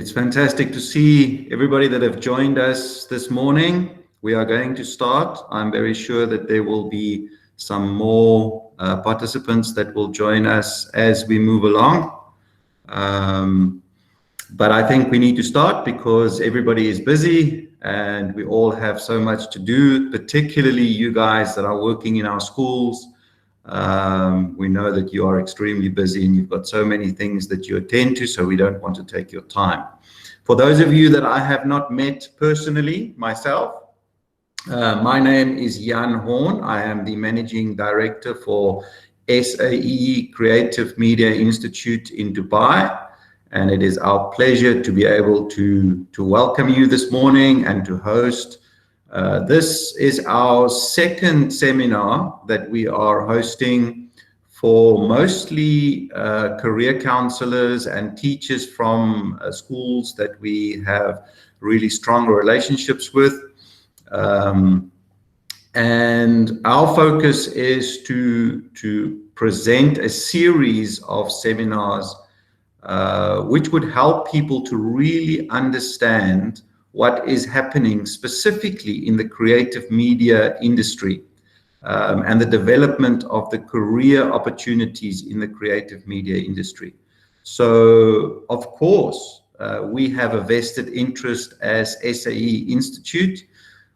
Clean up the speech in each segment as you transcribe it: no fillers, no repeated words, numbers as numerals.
It's fantastic to see everybody that have joined us this morning. We are going to start. I'm very sure that there will be some more participants that will join us as we move along. But I think we need to start because everybody is busy and we all have so much to do, particularly you guys that are working in our schools. We know that you are extremely busy and you've got so many things that you attend to, so we don't want to take your time. For those of you that I have not met personally, myself, my name is Jan Horn. I am the Managing Director for SAE Creative Media Institute in Dubai. And it is our pleasure to be able to welcome you this morning and to host. This is our second seminar that we are hosting for mostly career counselors and teachers from schools that we have really strong relationships with. And our focus is to present a series of seminars which would help people to really understand what is happening specifically in the creative media industry and the development of the career opportunities in the creative media industry. So, of course, we have a vested interest as SAE Institute.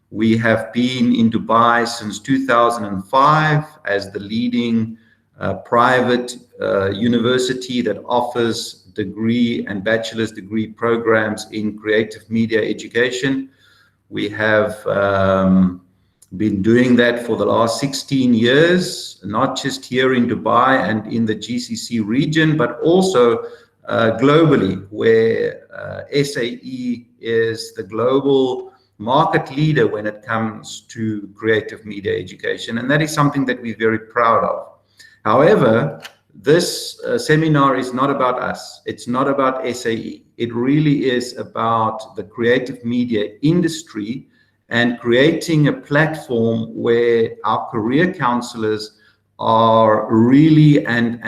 We have been in Dubai since 2005 as the leading private university that offers degree and bachelor's degree programs in creative media education. We have been doing that for the last 16 years, not just here in Dubai and in the GCC region, but also globally, where SAE is the global market leader when it comes to creative media education. And that is something that we're very proud of. However, this seminar is not about us. It's not about SAE. It really is about the creative media industry and creating a platform where our career counselors are really and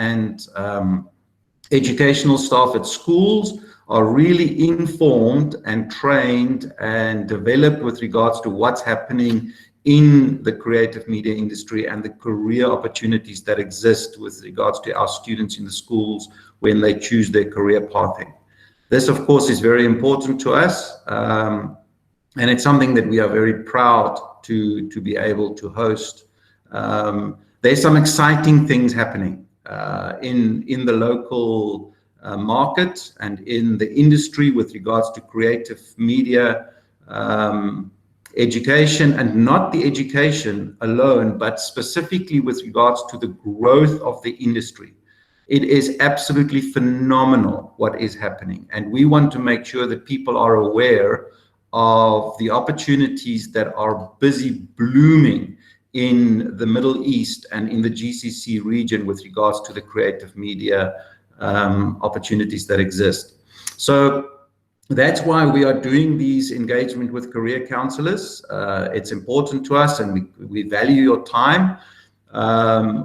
educational staff at schools are really informed and trained and developed with regards to what's happening in the creative media industry and the career opportunities that exist with regards to our students in the schools when they choose their career pathing. This, of course, is very important to us, and it's something that we are very proud to be able to host. There's some exciting things happening in the local market and in the industry with regards to creative media education, and not the education alone, but specifically with regards to the growth of the industry. It is absolutely phenomenal what is happening, and we want to make sure that people are aware of the opportunities that are busy blooming in the Middle East and in the GCC region with regards to the creative media opportunities that exist. So that's why we are doing these engagement with career counselors. It's important to us, and we value your time.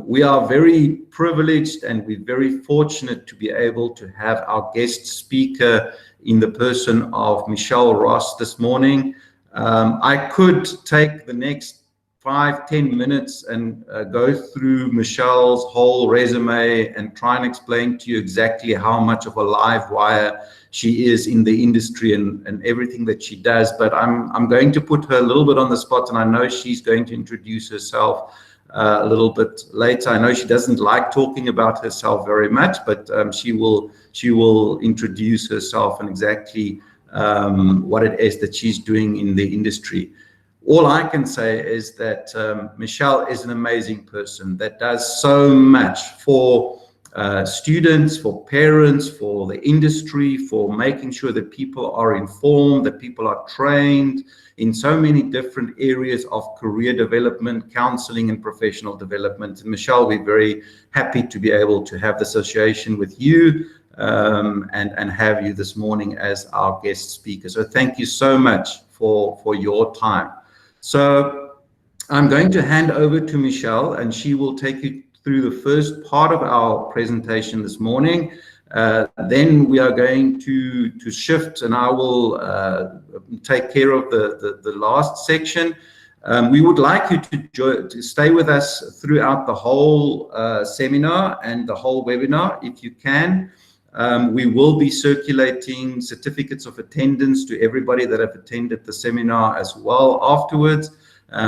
We are very privileged and we're very fortunate to be able to have our guest speaker in the person of Michele Ross this morning. I could take the next 5-10 minutes and go through Michele's whole resume and try and explain to you exactly how much of a live wire she is in the industry and everything that she does. But I'm going to put her a little bit on the spot, and I know she's going to introduce herself a little bit later. I know she doesn't like talking about herself very much, but she will introduce herself and exactly what it is that she's doing in the industry. All I can say is that Michele is an amazing person that does so much for students, for parents, for the industry, for making sure that people are informed, that people are trained in so many different areas of career development, counseling, and professional development. And Michele, we're very happy to be able to have the association with you and have you this morning as our guest speaker. So thank you so much for your time. So I'm going to hand over to Michele, and she will take you through the first part of our presentation this morning. Then we are going to shift, and I will take care of the last section. We would like you to stay with us throughout the whole seminar and the whole webinar if you can. We will be circulating certificates of attendance to everybody that have attended the seminar as well afterwards,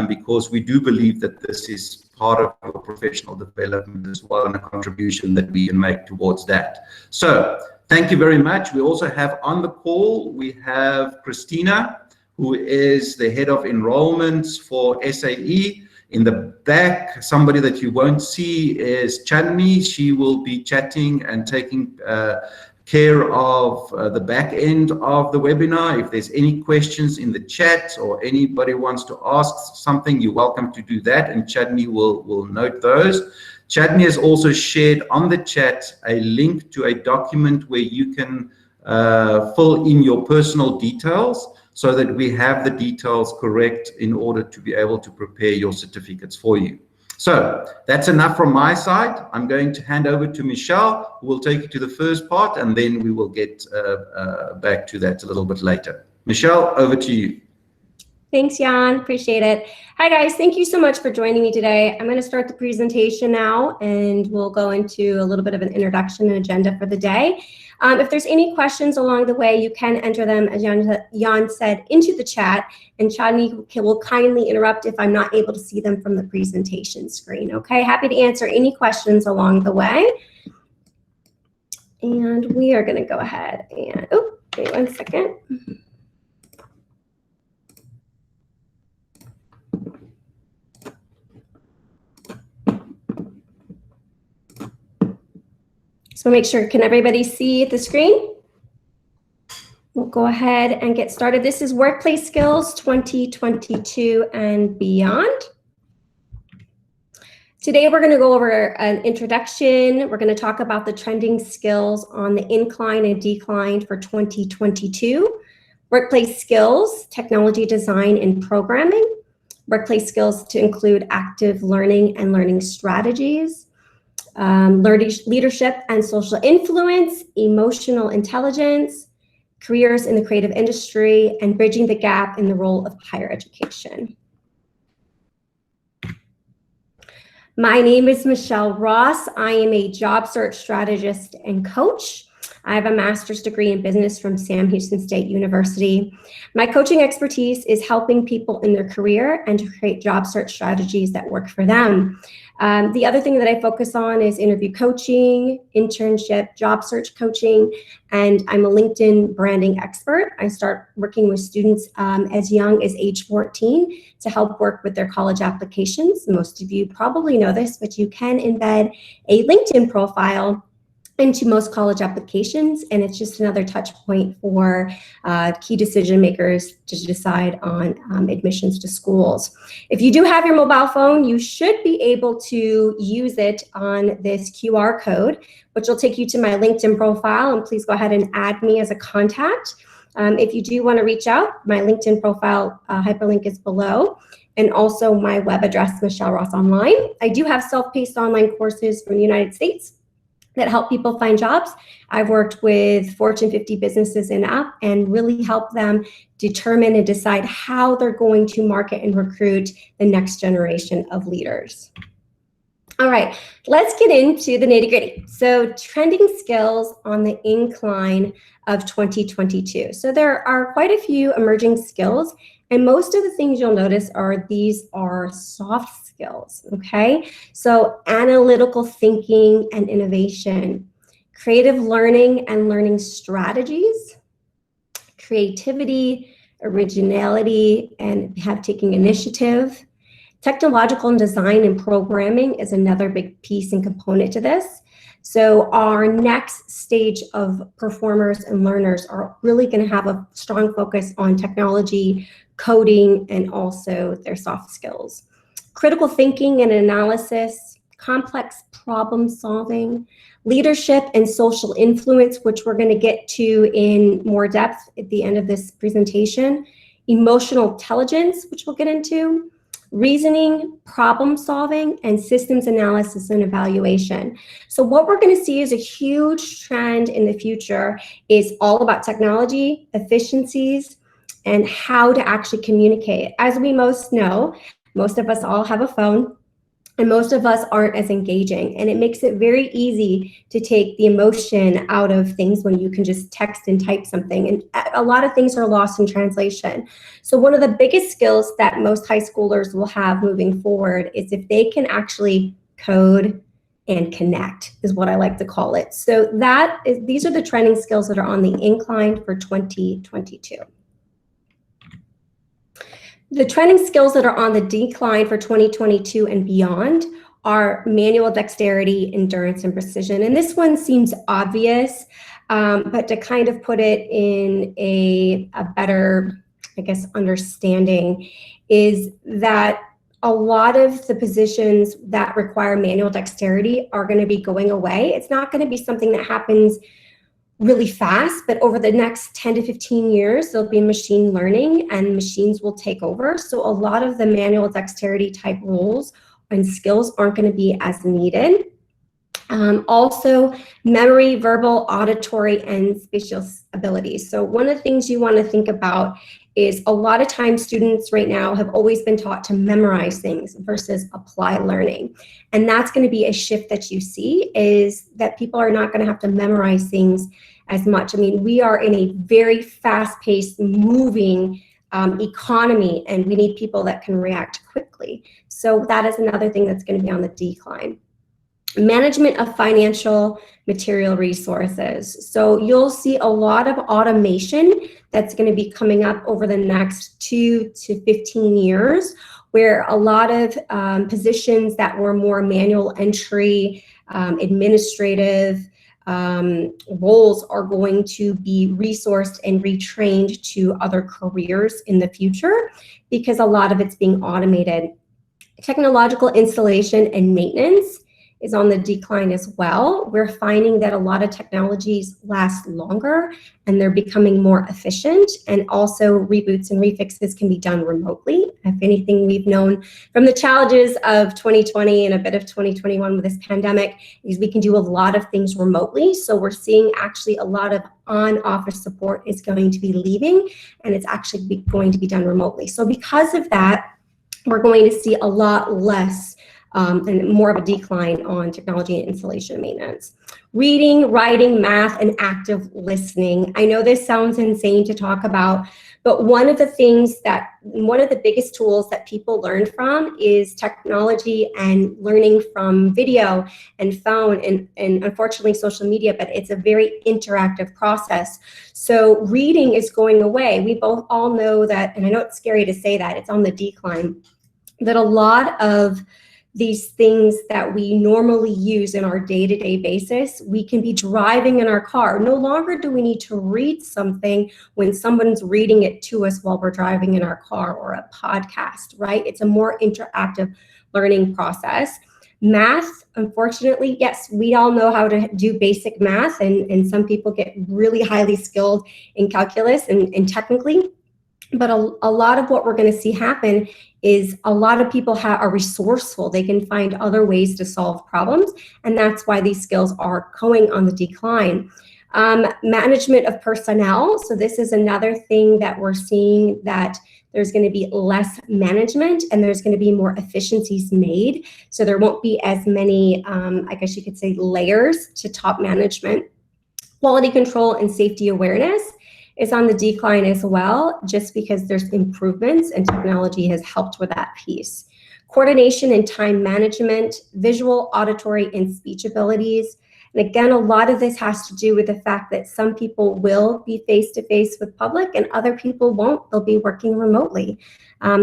because we do believe that this is part of our professional development as well, and a contribution that we can make towards that. So thank you very much. We also have on the call, we have Christina, who is the head of enrollments for SAE. In the back, somebody that you won't see is Chandni. She will be chatting and taking care of the back end of the webinar. If there's any questions in the chat or anybody wants to ask something, you're welcome to do that, and Chandni will note those. Chandni has also shared on the chat a link to a document where you can fill in your personal details, so that we have the details correct in order to be able to prepare your certificates for you. So that's enough from my side. I'm going to hand over to Michelle, who will take you to the first part, and then we will get back to that a little bit later. Michelle, over to you. Thanks, Jan. Appreciate it. Hi, guys. Thank you so much for joining me today. I'm going to start the presentation now, and we'll go into a little bit of an introduction and agenda for the day. If there's any questions along the way, you can enter them, as Jan said, into the chat, and Chandni will kindly interrupt if I'm not able to see them from the presentation screen. Okay, happy to answer any questions along the way. And we are going to go ahead and, oh, wait 1 second. So make sure, can everybody see the screen? We'll go ahead and get started. This is Workplace Skills 2022 and beyond. Today we're going to go over an introduction. We're going to talk about the trending skills on the incline and decline for 2022. Workplace skills, technology design and programming. Workplace skills to include active learning and learning strategies. Leadership and social influence, emotional intelligence, careers in the creative industry, and bridging the gap in the role of higher education. My name is Michele Ross. I am a job search strategist and coach. I have a master's degree in business from Sam Houston State University. My coaching expertise is helping people in their career and to create job search strategies that work for them. The other thing that I focus on is interview coaching, internship, job search coaching, and I'm a LinkedIn branding expert. I start working with students as young as age 14 to help work with their college applications. Most of you probably know this, but you can embed a LinkedIn profile into most college applications, and it's just another touch point for key decision makers to decide on admissions to schools. If you do have your mobile phone, you should be able to use it on this QR code, which will take you to my LinkedIn profile, and please go ahead and add me as a contact. If you do want to reach out, my LinkedIn profile hyperlink is below, and also my web address, Michele Ross Online. I do have self-paced online courses from the United States that help people find jobs. I've worked with Fortune 50 businesses and really help them determine and decide how they're going to market and recruit the next generation of leaders. All right, let's get into the nitty-gritty. So trending skills on the incline of 2022. So there are quite a few emerging skills, and most of the things you'll notice are these are soft skills, okay? So analytical thinking and innovation, creative learning and learning strategies, creativity, originality, and taking initiative. Technological and design and programming is another big piece and component to this. So our next stage of performers and learners are really going to have a strong focus on technology, coding, and also their soft skills. Critical thinking and analysis, complex problem solving, leadership and social influence, which we're going to get to in more depth at the end of this presentation, emotional intelligence, which we'll get into, reasoning, problem solving, and systems analysis and evaluation. So what we're going to see is a huge trend in the future is all about technology, efficiencies, and how to actually communicate. As we most know, most of us all have a phone, and most of us aren't as engaging. And it makes it very easy to take the emotion out of things when you can just text and type something. And a lot of things are lost in translation. So one of the biggest skills that most high schoolers will have moving forward is if they can actually code and connect, is what I like to call it. So these are the training skills that are on the Incline for 2022. The training skills that are on the decline for 2022 and beyond are manual dexterity, endurance, and precision. And this one seems obvious, but to kind of put it in a better, I guess, understanding is that a lot of the positions that require manual dexterity are going to be going away. It's not going to be something that happens really fast, but over the next 10 to 15 years, there'll be machine learning and machines will take over. So a lot of the manual dexterity type roles and skills aren't going to be as needed. Also, memory, verbal, auditory, and spatial abilities. So one of the things you want to think about is a lot of times students right now have always been taught to memorize things versus apply learning. And that's going to be a shift that you see, is that people are not going to have to memorize things as much. I mean, we are in a very fast-paced, moving economy, and we need people that can react quickly. So that is another thing that's going to be on the decline. Management of financial material resources. So you'll see a lot of automation that's going to be coming up over the next 2 to 15 years, where a lot of positions that were more manual entry, administrative roles are going to be resourced and retrained to other careers in the future, because a lot of it's being automated. Technological installation and maintenance is on the decline as well. We're finding that a lot of technologies last longer and they're becoming more efficient, and also reboots and refixes can be done remotely. If anything, we've known from the challenges of 2020 and a bit of 2021 with this pandemic is we can do a lot of things remotely. So we're seeing actually a lot of on-office support is going to be leaving, and it's actually going to be done remotely. So because of that, we're going to see a lot less and more of a decline on technology and installation and maintenance. Reading, writing, math, and active listening. I know this sounds insane to talk about, but one of the biggest tools that people learn from is technology and learning from video and phone and unfortunately social media, but it's a very interactive process. So reading is going away. We both all know that, and I know it's scary to say that, it's on the decline, that a lot of these things that we normally use in our day-to-day basis, we can be driving in our car. No longer do we need to read something when someone's reading it to us while we're driving in our car, or a podcast, right? It's a more interactive learning process. Math, unfortunately, yes, we all know how to do basic math, and some people get really highly skilled in calculus and technically. But a lot of what we're going to see happen is a lot of people are resourceful. They can find other ways to solve problems, and that's why these skills are going on the decline. Management of personnel. So this is another thing that we're seeing, that there's going to be less management and there's going to be more efficiencies made. So there won't be as many, I guess you could say, layers to top management. Quality control and safety awareness is on the decline as well, just because there's improvements and technology has helped with that piece. Coordination and time management, visual, auditory, and speech abilities. And again, a lot of this has to do with the fact that some people will be face-to-face with public and other people won't. They'll be working remotely.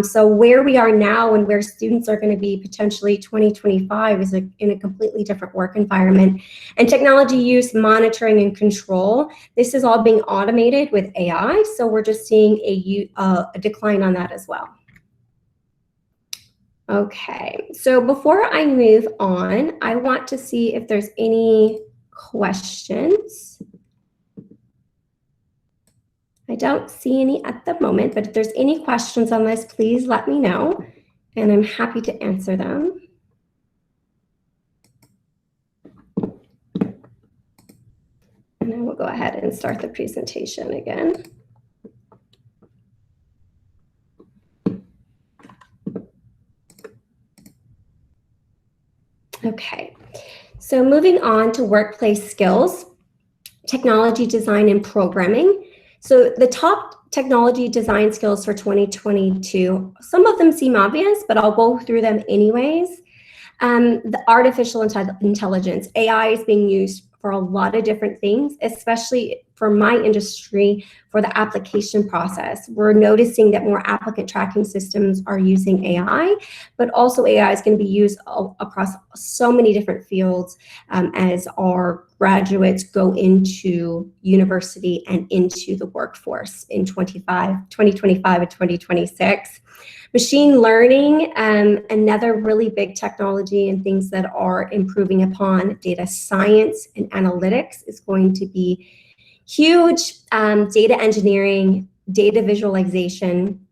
So where we are now and where students are going to be potentially 2025 is in a completely different work environment. And technology use, monitoring, and control, this is all being automated with AI. So we're just seeing a decline on that as well. Okay, so before I move on, I want to see if there's any questions. I don't see any at the moment, but if there's any questions on this, please let me know. and I'm happy to answer them. And I will go ahead and start the presentation again. Okay, so moving on to workplace skills, technology design and programming. So the top technology design skills for 2022, some of them seem obvious, but I'll go through them anyways. The artificial intelligence, AI is being used for a lot of different things, especially for my industry, for the application process. We're noticing that more applicant tracking systems are using AI, but also AI is going to be used across so many different fields as our graduates go into university and into the workforce in 2025 and 2026. Machine learning, another really big technology and things that are improving upon data science and analytics is going to be huge. Data engineering, data visualization,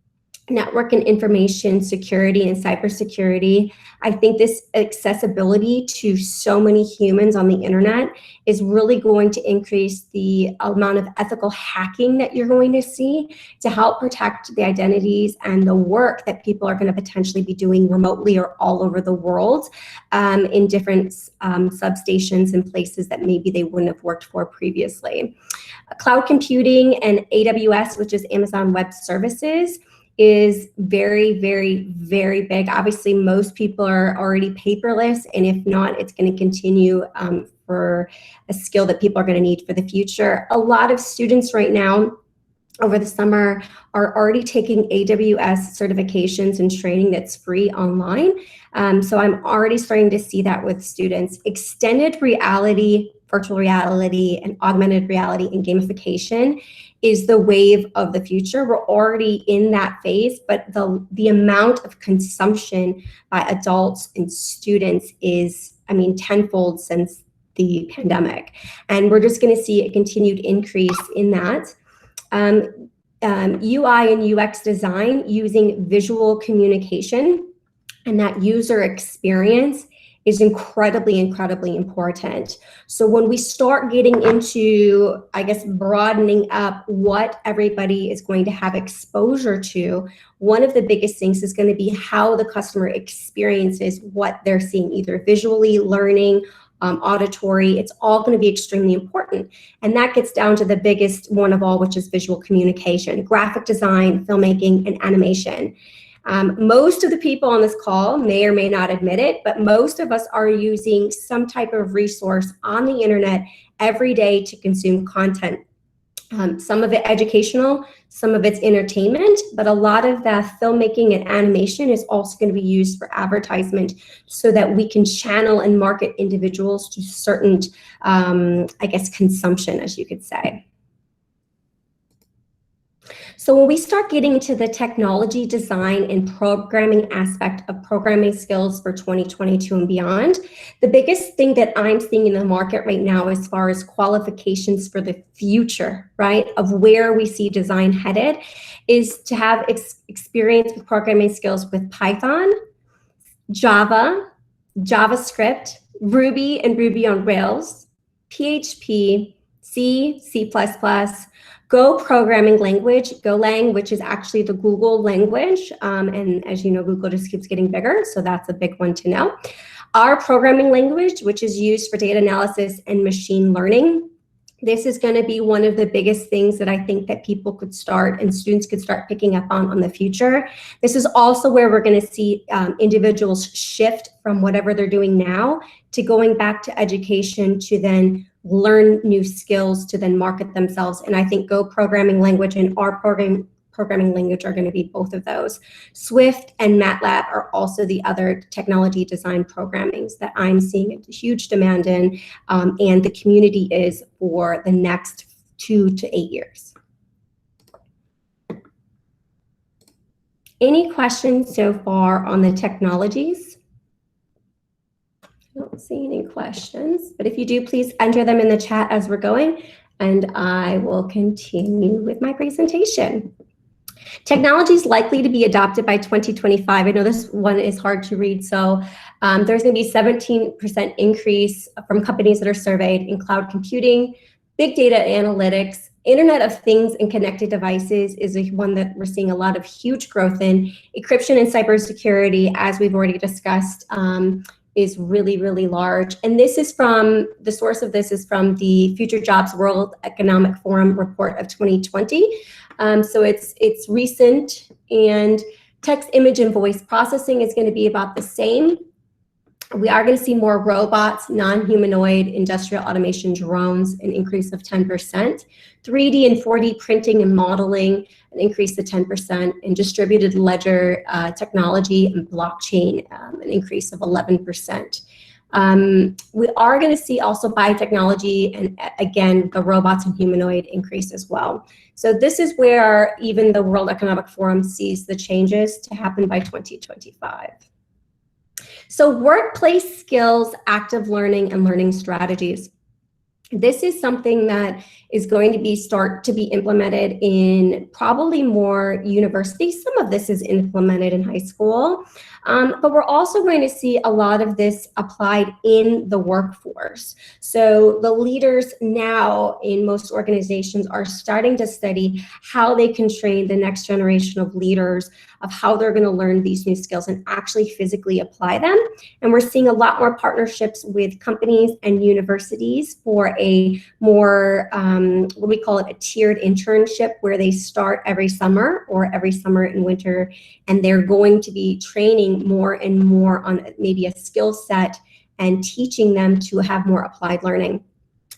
network and information security and cybersecurity. I think this accessibility to so many humans on the internet is really going to increase the amount of ethical hacking that you're going to see to help protect the identities and the work that people are going to potentially be doing remotely or all over the world in different substations and places that maybe they wouldn't have worked for previously. Cloud computing and AWS, which is Amazon Web Services, is very, very, very big. Obviously, most people are already paperless, and if not, it's going to continue for a skill that people are going to need for the future. A lot of students right now over the summer are already taking AWS certifications and training that's free online. So I'm already starting to see that with students. Extended reality, virtual reality, and augmented reality and gamification is the wave of the future. We're already in that phase, but the amount of consumption by adults and students is, I mean, tenfold since the pandemic. And we're just going to see a continued increase in that. UI and UX design using visual communication, and that user experience is incredibly, incredibly important. So when we start getting into, I guess, broadening up what everybody is going to have exposure to, one of the biggest things is going to be how the customer experiences what they're seeing, either visually, learning, auditory. It's all going to be extremely important. And that gets down to the biggest one of all, which is visual communication, graphic design, filmmaking, and animation. Most of the people on this call may or may not admit it, but most of us are using some type of resource on the internet every day to consume content. Some of it educational, some of it's entertainment, but a lot of the filmmaking and animation is also going to be used for advertisement so that we can channel and market individuals to certain, I guess, consumption, as you could say. So when we start getting into the technology design and programming aspect of programming skills for 2022 and beyond, the biggest thing that I'm seeing in the market right now as far as qualifications for the future, right, of where we see design headed, is to have experience with programming skills with Python, Java, JavaScript, Ruby and Ruby on Rails, PHP, C, C++, Go programming language, Golang, which is actually the Google language. And as you know, Google just keeps getting bigger, so that's a big one to know. R programming language, which is used for data analysis and machine learning. This is going to be one of the biggest things that I think that people could start and students could start picking up on the future. This is also where we're going to see individuals shift from whatever they're doing now to going back to education to then learn new skills to then market themselves. And I think Go programming language and R programming language are going to be both of those. Swift and MATLAB are also the other technology design programmings that I'm seeing a huge demand in, and the community is for the next 2 to 8 years. Any questions so far on the technologies? I don't see any questions, but if you do, please enter them in the chat as we're going, and I will continue with my presentation. Technology is likely to be adopted by 2025. I know this one is hard to read, so there's going to be 17% increase from companies that are surveyed in cloud computing, big data analytics, Internet of Things and connected devices is one that we're seeing a lot of huge growth in. Encryption and cybersecurity, as we've already discussed, is really, really large. And this is from, the source of this is from the Future Jobs World Economic Forum report of 2020. So it's recent, and text, image, and voice processing is going to be about the same. We are going to see more robots, non-humanoid, industrial automation, drones, an increase of 10%. 3D and 4D printing and modeling, an increase of 10%. And distributed ledger technology and blockchain, an increase of 11%. We are going to see also biotechnology and, again, the robots and humanoid increase as well. So this is where even the World Economic Forum sees the changes to happen by 2025. So workplace skills, active learning, and learning strategies. This is something that is going to start to be implemented in probably more universities. Some of this is implemented in high school, but we're also going to see a lot of this applied in the workforce. So the leaders now in most organizations are starting to study how they can train the next generation of leaders of how they're going to learn these new skills and actually physically apply them. And we're seeing a lot more partnerships with companies and universities for a more, what we call it, a tiered internship, where they start every summer or every summer and winter, and they're going to be training more and more on maybe a skill set and teaching them to have more applied learning.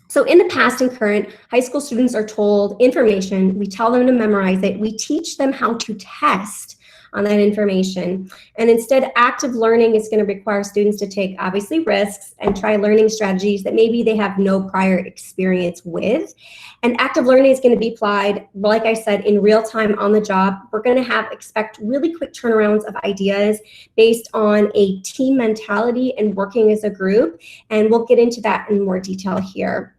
So in the past and current, high school students are told information, we tell them to memorize it, we teach them how to test on that information. And instead, active learning is going to require students to take, obviously, risks and try learning strategies that maybe they have no prior experience with. And active learning is going to be applied, like I said, in real time on the job. We're going to expect really quick turnarounds of ideas based on a team mentality and working as a group. And we'll get into that in more detail here.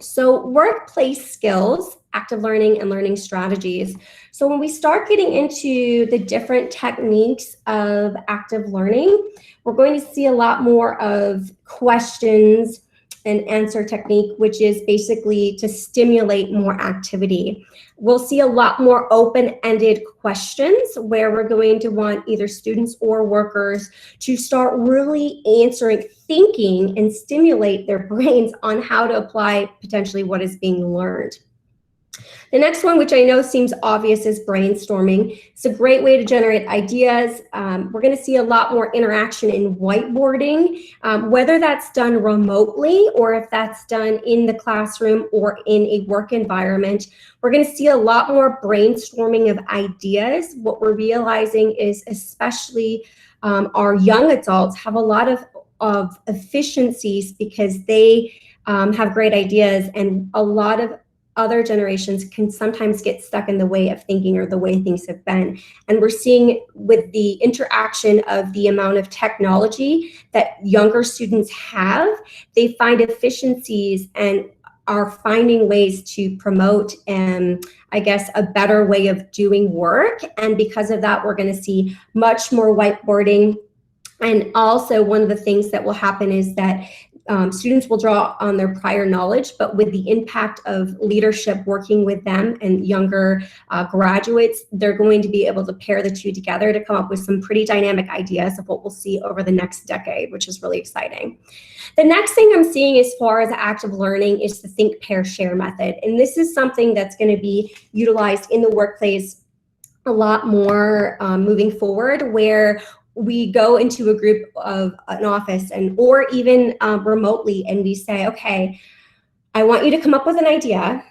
So workplace skills, active learning, and learning strategies. So when we start getting into the different techniques of active learning, we're going to see a lot more of questions and answer technique, which is basically to stimulate more activity. We'll see a lot more open-ended questions where we're going to want either students or workers to start really answering, thinking, and stimulate their brains on how to apply potentially what is being learned. The next one, which I know seems obvious, is brainstorming. It's a great way to generate ideas. We're going to see a lot more interaction in whiteboarding, whether that's done remotely or if that's done in the classroom or in a work environment. We're going to see a lot more brainstorming of ideas. What we're realizing is especially our young adults have a lot of efficiencies because they have great ideas, and a lot of other generations can sometimes get stuck in the way of thinking or the way things have been. And we're seeing with the interaction of the amount of technology that younger students have, they find efficiencies and are finding ways to promote, I guess, a better way of doing work. And because of that, we're going to see much more whiteboarding. And also one of the things that will happen is that students will draw on their prior knowledge, but with the impact of leadership working with them and younger graduates, they're going to be able to pair the two together to come up with some pretty dynamic ideas of what we'll see over the next decade, which is really exciting. The next thing I'm seeing as far as active learning is the think, pair, share method. And this is something that's going to be utilized in the workplace a lot more moving forward, where we go into a group of an office or even remotely, and we say, okay, I want you to come up with an idea,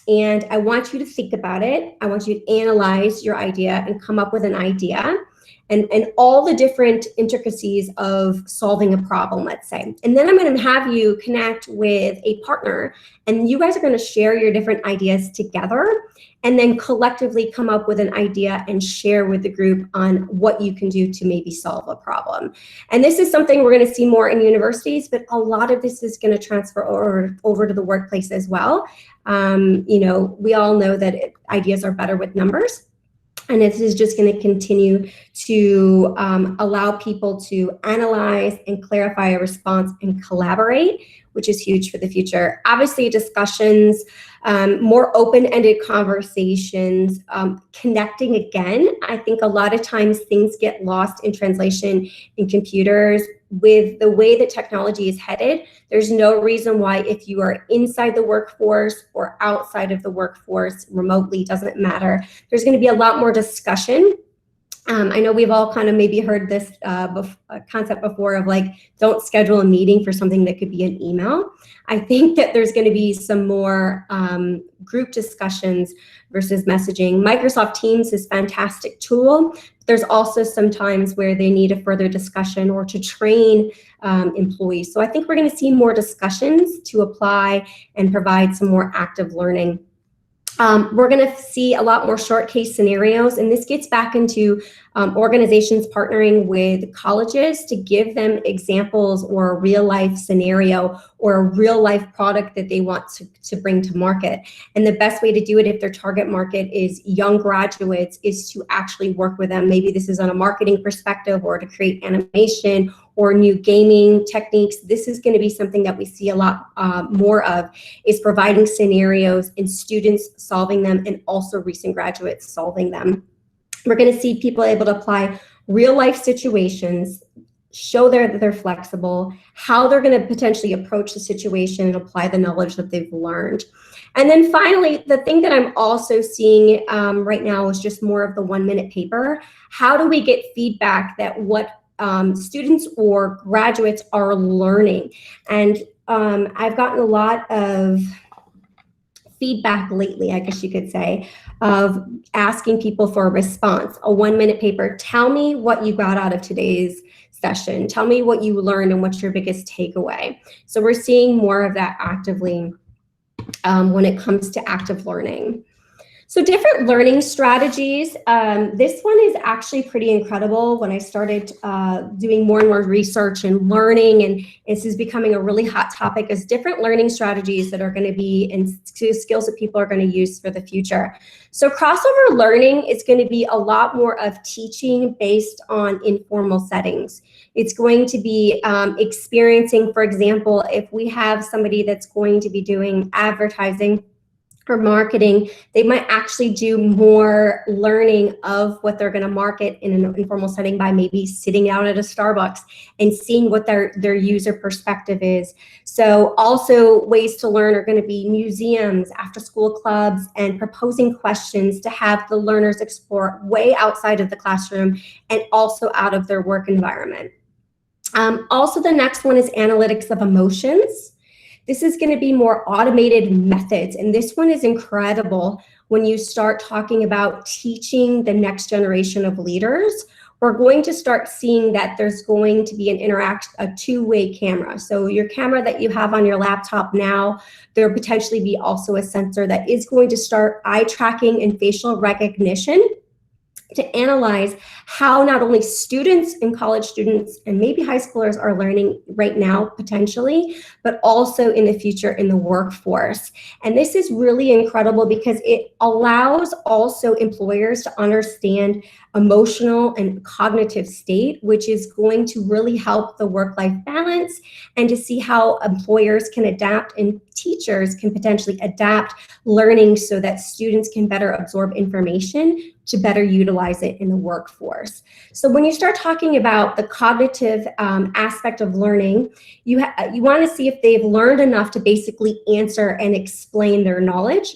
and I want you to think about it. I want you to analyze your idea and come up with an idea and all the different intricacies of solving a problem, let's say. And then I'm going to have you connect with a partner, and you guys are going to share your different ideas together, and then collectively come up with an idea and share with the group on what you can do to maybe solve a problem. And this is something we're going to see more in universities, but a lot of this is going to transfer over to the workplace as well. You know, we all know that ideas are better with numbers. And this is just going to continue to allow people to analyze and clarify a response and collaborate, which is huge for the future. Obviously, discussions, more open-ended conversations, connecting again. I think a lot of times things get lost in translation in computers. With the way that technology is headed, there's no reason why, if you are inside the workforce or outside of the workforce, remotely, doesn't matter. There's going to be a lot more discussion. I know we've all kind of maybe heard this concept before of like, don't schedule a meeting for something that could be an email. I think that there's going to be some more group discussions versus messaging. Microsoft Teams is a fantastic tool. There's also some times where they need a further discussion or to train employees. So I think we're going to see more discussions to apply and provide some more active learning. We're going to see a lot more short case scenarios, and this gets back into organizations partnering with colleges to give them examples or a real life scenario or a real life product that they want to bring to market. And the best way to do it, if their target market is young graduates, is to actually work with them. Maybe this is on a marketing perspective or to create animation or new gaming techniques. This is going to be something that we see a lot more of, is providing scenarios and students solving them, and also recent graduates solving them. We're going to see people able to apply real life situations, show that they're flexible, how they're going to potentially approach the situation and apply the knowledge that they've learned. And then finally, the thing that I'm also seeing right now is just more of the 1-minute paper. How do we get feedback that what students or graduates are learning? And I've gotten a lot of feedback lately, I guess you could say, of asking people for a response, a 1-minute paper. Tell me what you got out of today's session. Tell me what you learned and what's your biggest takeaway. So we're seeing more of that actively when it comes to active learning. So different learning strategies. This one is actually pretty incredible. When I started doing more and more research and learning, and this is becoming a really hot topic, is different learning strategies that are going to be and skills that people are going to use for the future. So crossover learning is going to be a lot more of teaching based on informal settings. It's going to be experiencing, for example, if we have somebody that's going to be doing advertising or marketing, they might actually do more learning of what they're going to market in an informal setting by maybe sitting out at a Starbucks and seeing what their user perspective is. So also ways to learn are going to be museums, after school clubs, and proposing questions to have the learners explore way outside of the classroom and also out of their work environment. Also, the next one is analytics of emotions. This is going to be more automated methods, and this one is incredible when you start talking about teaching the next generation of leaders. We're going to start seeing that there's going to be a two-way camera. So your camera that you have on your laptop now, there will potentially be also a sensor that is going to start eye tracking and facial recognition to analyze how not only students and college students and maybe high schoolers are learning right now potentially, but also in the future in the workforce. And this is really incredible because it allows also employers to understand emotional and cognitive state, which is going to really help the work-life balance, and to see how employers can adapt and teachers can potentially adapt learning so that students can better absorb information to better utilize it in the workforce. So when you start talking about the cognitive aspect of learning, you want to see if they've learned enough to basically answer and explain their knowledge.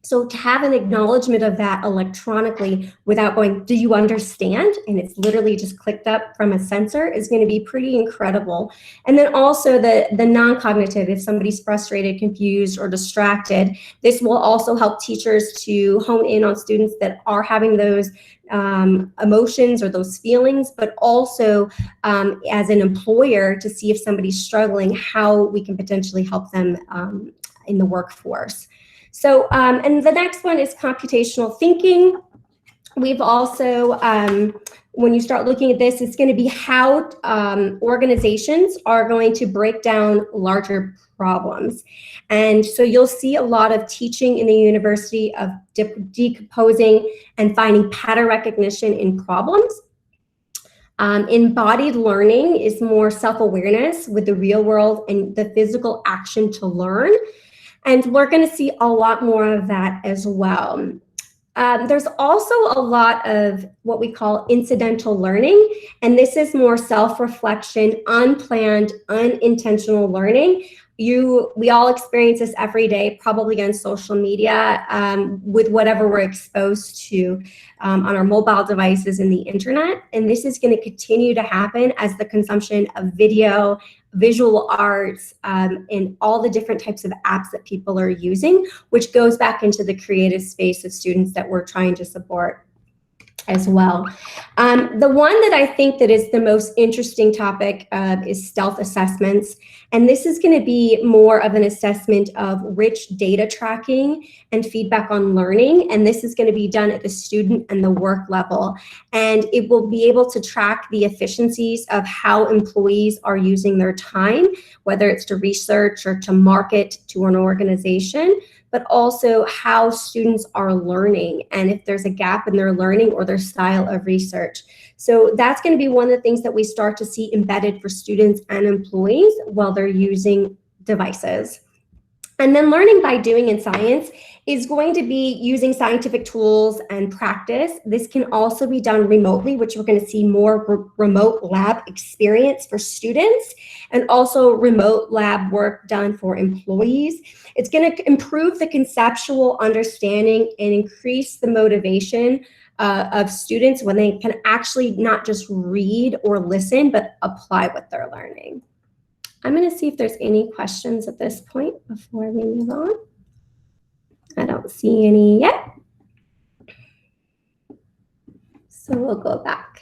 So to have an acknowledgement of that electronically without going, do you understand? And it's literally just clicked up from a sensor is going to be pretty incredible. And then also the non-cognitive, if somebody's frustrated, confused, or distracted, this will also help teachers to hone in on students that are having those emotions or those feelings, but also as an employer to see if somebody's struggling, how we can potentially help them in the workforce. So, and the next one is computational thinking. We've also when you start looking at this, it's going to be how organizations are going to break down larger problems. And so you'll see a lot of teaching in the university of decomposing and finding pattern recognition in problems. Embodied learning is more self-awareness with the real world and the physical action to learn. And we're going to see a lot more of that as well. There's also a lot of what we call incidental learning, and this is more self-reflection, unplanned, unintentional learning. We all experience this every day, probably on social media, with whatever we're exposed to on our mobile devices and the internet. And this is going to continue to happen as the consumption of video, visual arts, and all the different types of apps that people are using, which goes back into the creative space of students that we're trying to support as well. The one that I think that is the most interesting topic is stealth assessments. And this is going to be more of an assessment of rich data tracking and feedback on learning. And this is going to be done at the student and the work level. And it will be able to track the efficiencies of how employees are using their time, whether it's to research or to market to an organization, but also how students are learning and if there's a gap in their learning or their style of research. So that's going to be one of the things that we start to see embedded for students and employees while they're using devices. And then learning by doing in science is going to be using scientific tools and practice. This can also be done remotely, which we're going to see more remote lab experience for students and also remote lab work done for employees. It's going to improve the conceptual understanding and increase the motivation of students when they can actually not just read or listen, but apply what they're learning. I'm going to see if there's any questions at this point before we move on. I don't see any yet. So we'll go back.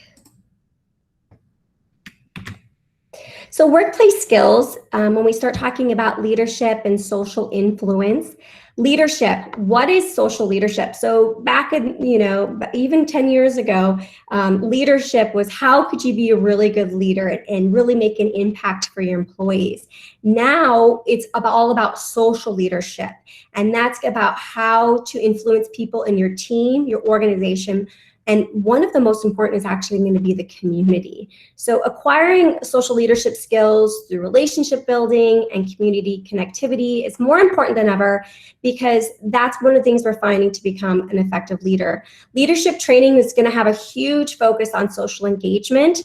So workplace skills, when we start talking about leadership and social influence, leadership, what is social leadership? So back in, even 10 years ago, leadership was how could you be a really good leader and really make an impact for your employees? Now it's all about social leadership. And that's about how to influence people in your team, your organization. And one of the most important is actually going to be the community. So acquiring social leadership skills through relationship building and community connectivity is more important than ever because that's one of the things we're finding to become an effective leader. Leadership training is going to have a huge focus on social engagement.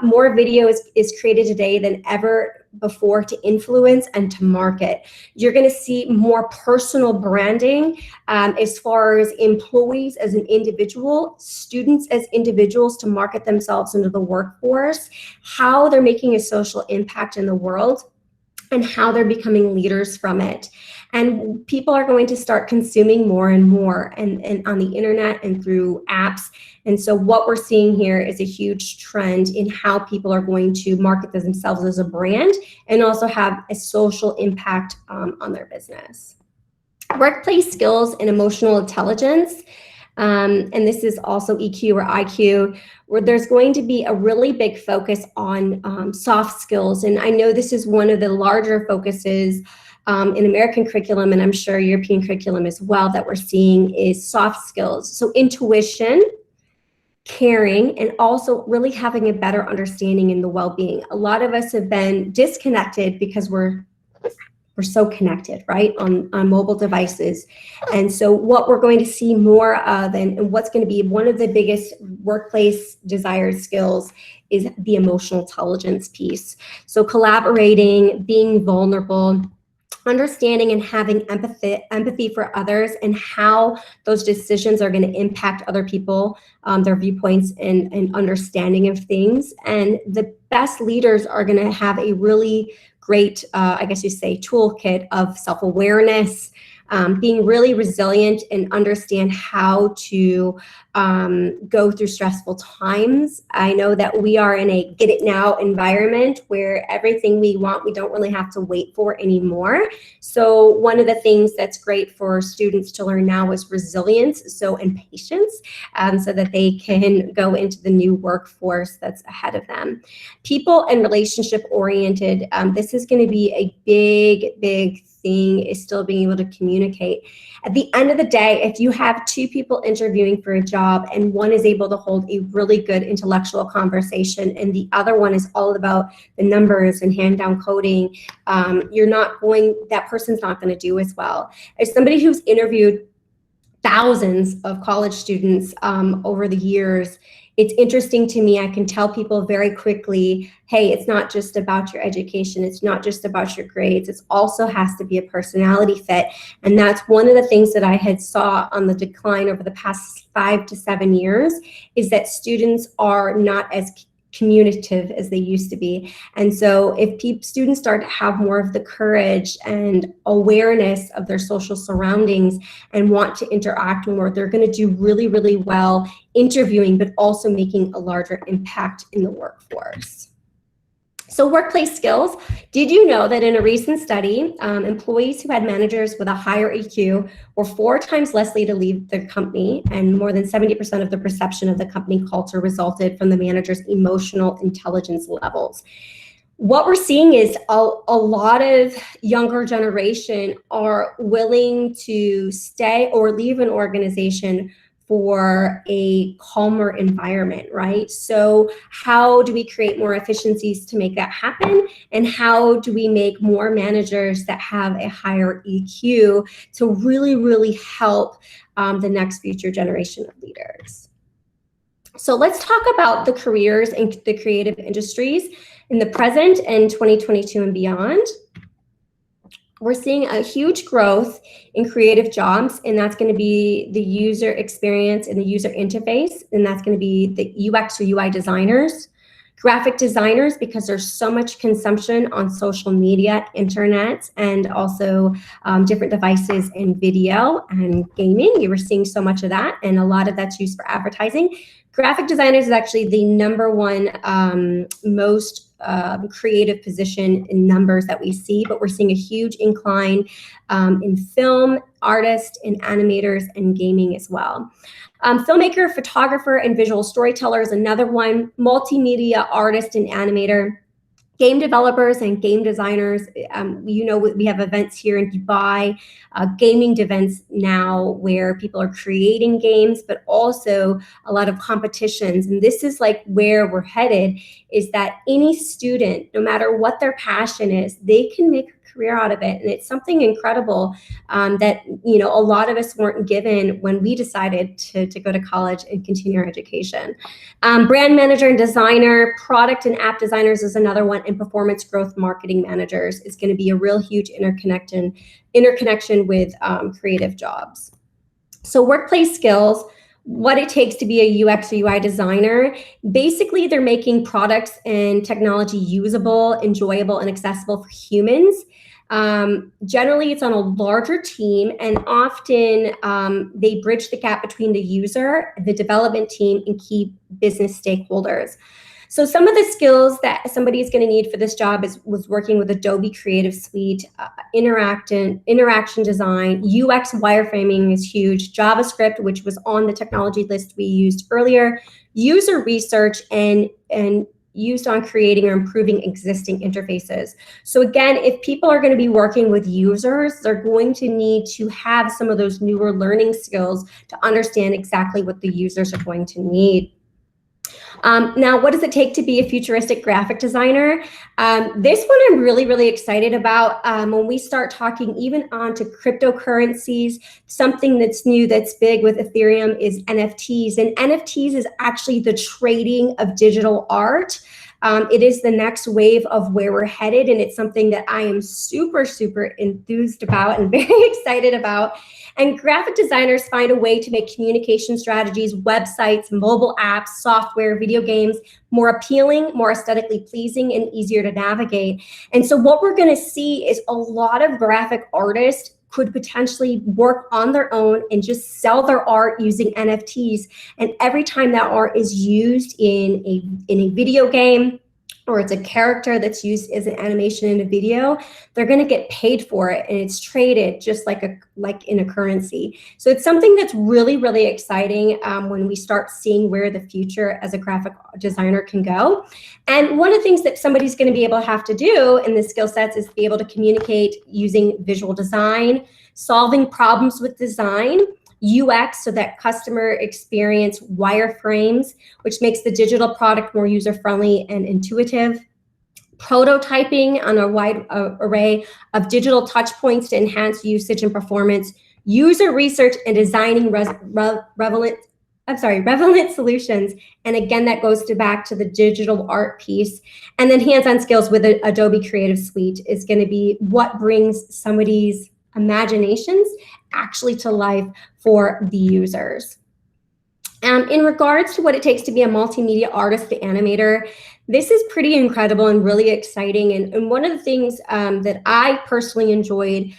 More video is created today than ever before to influence and to market. You're going to see more personal branding as far as employees as an individual, students as individuals to market themselves into the workforce, how they're making a social impact in the world, and how they're becoming leaders from it. And people are going to start consuming more and more and on the internet and through apps. And so what we're seeing here is a huge trend in how people are going to market themselves as a brand and also have a social impact on their business. Workplace skills and emotional intelligence. And this is also EQ or IQ, where there's going to be a really big focus on soft skills. And I know this is one of the larger focuses in American curriculum, and I'm sure European curriculum as well, that we're seeing is soft skills. So intuition, caring, and also really having a better understanding in the well-being. A lot of us have been disconnected because we're so connected, right, on mobile devices. And so what we're going to see more of and what's going to be one of the biggest workplace desired skills is the emotional intelligence piece. So collaborating, being vulnerable, understanding and having empathy for others and how those decisions are going to impact other people, their viewpoints and understanding of things. And the best leaders are going to have a really great, I guess you say, toolkit of self-awareness, being really resilient and understand how to go through stressful times. I know that we are in a get it now environment where everything we want, we don't really have to wait for anymore. So one of the things that's great for students to learn now is resilience, and patience, so that they can go into the new workforce that's ahead of them. People and relationship oriented. This is going to be a big thing, is still being able to communicate. At the end of the day, if you have two people interviewing for a job and one is able to hold a really good intellectual conversation and the other one is all about the numbers and hand down coding, that person's not going to do as well. As somebody who's interviewed thousands of college students over the years, it's interesting to me. I can tell people very quickly, hey, it's not just about your education. It's not just about your grades. It also has to be a personality fit. And that's one of the things that I had saw on the decline over the past 5 to 7 years, is that students are not as communicative as they used to be. And so if students start to have more of the courage and awareness of their social surroundings and want to interact more, they're going to do really well interviewing, but also making a larger impact in the workforce. So workplace skills. Did you know that in a recent study, employees who had managers with a higher EQ were 4 times less likely to leave their company, and more than 70% of the perception of the company culture resulted from the manager's emotional intelligence levels. What we're seeing is a lot of younger generation are willing to stay or leave an organization for a calmer environment, right? So how do we create more efficiencies to make that happen? And how do we make more managers that have a higher EQ to really help the next future generation of leaders? So let's talk about the careers in the creative industries in the present and 2022 and beyond. We're seeing a huge growth in creative jobs, and that's going to be the user experience and the user interface, and that's going to be the UX or UI designers, graphic designers, because there's so much consumption on social media, internet, and also different devices in video and gaming. You were seeing so much of that, and a lot of that's used for advertising. Graphic designers is actually the #1 most creative position in numbers that we see, but we're seeing a huge incline in film, artists, and animators, and gaming as well. Filmmaker, photographer, and visual storyteller is another one. Multimedia artist and animator. Game developers and game designers. We have events here in Dubai, gaming events now where people are creating games, but also a lot of competitions. And this is like where we're headed, is that any student, no matter what their passion is, they can make a career out of it. And it's something incredible that, a lot of us weren't given when we decided to go to college and continue our education. Brand manager and designer, product and app designers is another one, and performance growth marketing managers is going to be a real huge interconnection with creative jobs. So workplace skills, what it takes to be a UX or UI designer. Basically, they're making products and technology usable, enjoyable, and accessible for humans. Generally, it's on a larger team, and often they bridge the gap between the user, the development team, and key business stakeholders. So some of the skills that somebody is going to need for this job was working with Adobe Creative Suite, interaction design, UX wireframing is huge, JavaScript, which was on the technology list we used earlier, user research, and used on creating or improving existing interfaces. So again, if people are going to be working with users, they're going to need to have some of those newer learning skills to understand exactly what the users are going to need. Now, what does it take to be a futuristic graphic designer? This one I'm really excited about. When we start talking even on to cryptocurrencies, something that's new, that's big with Ethereum is NFTs. And NFTs is actually the trading of digital art. It is the next wave of where we're headed, and it's something that I am super enthused about and very excited about. And graphic designers find a way to make communication strategies, websites, mobile apps, software, video games more appealing, more aesthetically pleasing, and easier to navigate. And so what we're going to see is a lot of graphic artists could potentially work on their own and just sell their art using NFTs. And every time that art is used in a video game, or it's a character that's used as an animation in a video, they're going to get paid for it, and it's traded just like in a currency. So it's something that's really, really exciting when we start seeing where the future as a graphic designer can go. And one of the things that somebody's going to be able to have to do in the skill sets is be able to communicate using visual design, solving problems with design, UX, so that customer experience wireframes, which makes the digital product more user-friendly and intuitive, prototyping on a wide array of digital touch points to enhance usage and performance, user research and designing relevant solutions. And again, that goes back to the digital art piece. And then hands-on skills with Adobe Creative Suite is going to be what brings somebody's imaginations actually to life for the users. In regards to what it takes to be a multimedia artist, the animator, this is pretty incredible and really exciting. And one of the things that I personally enjoyed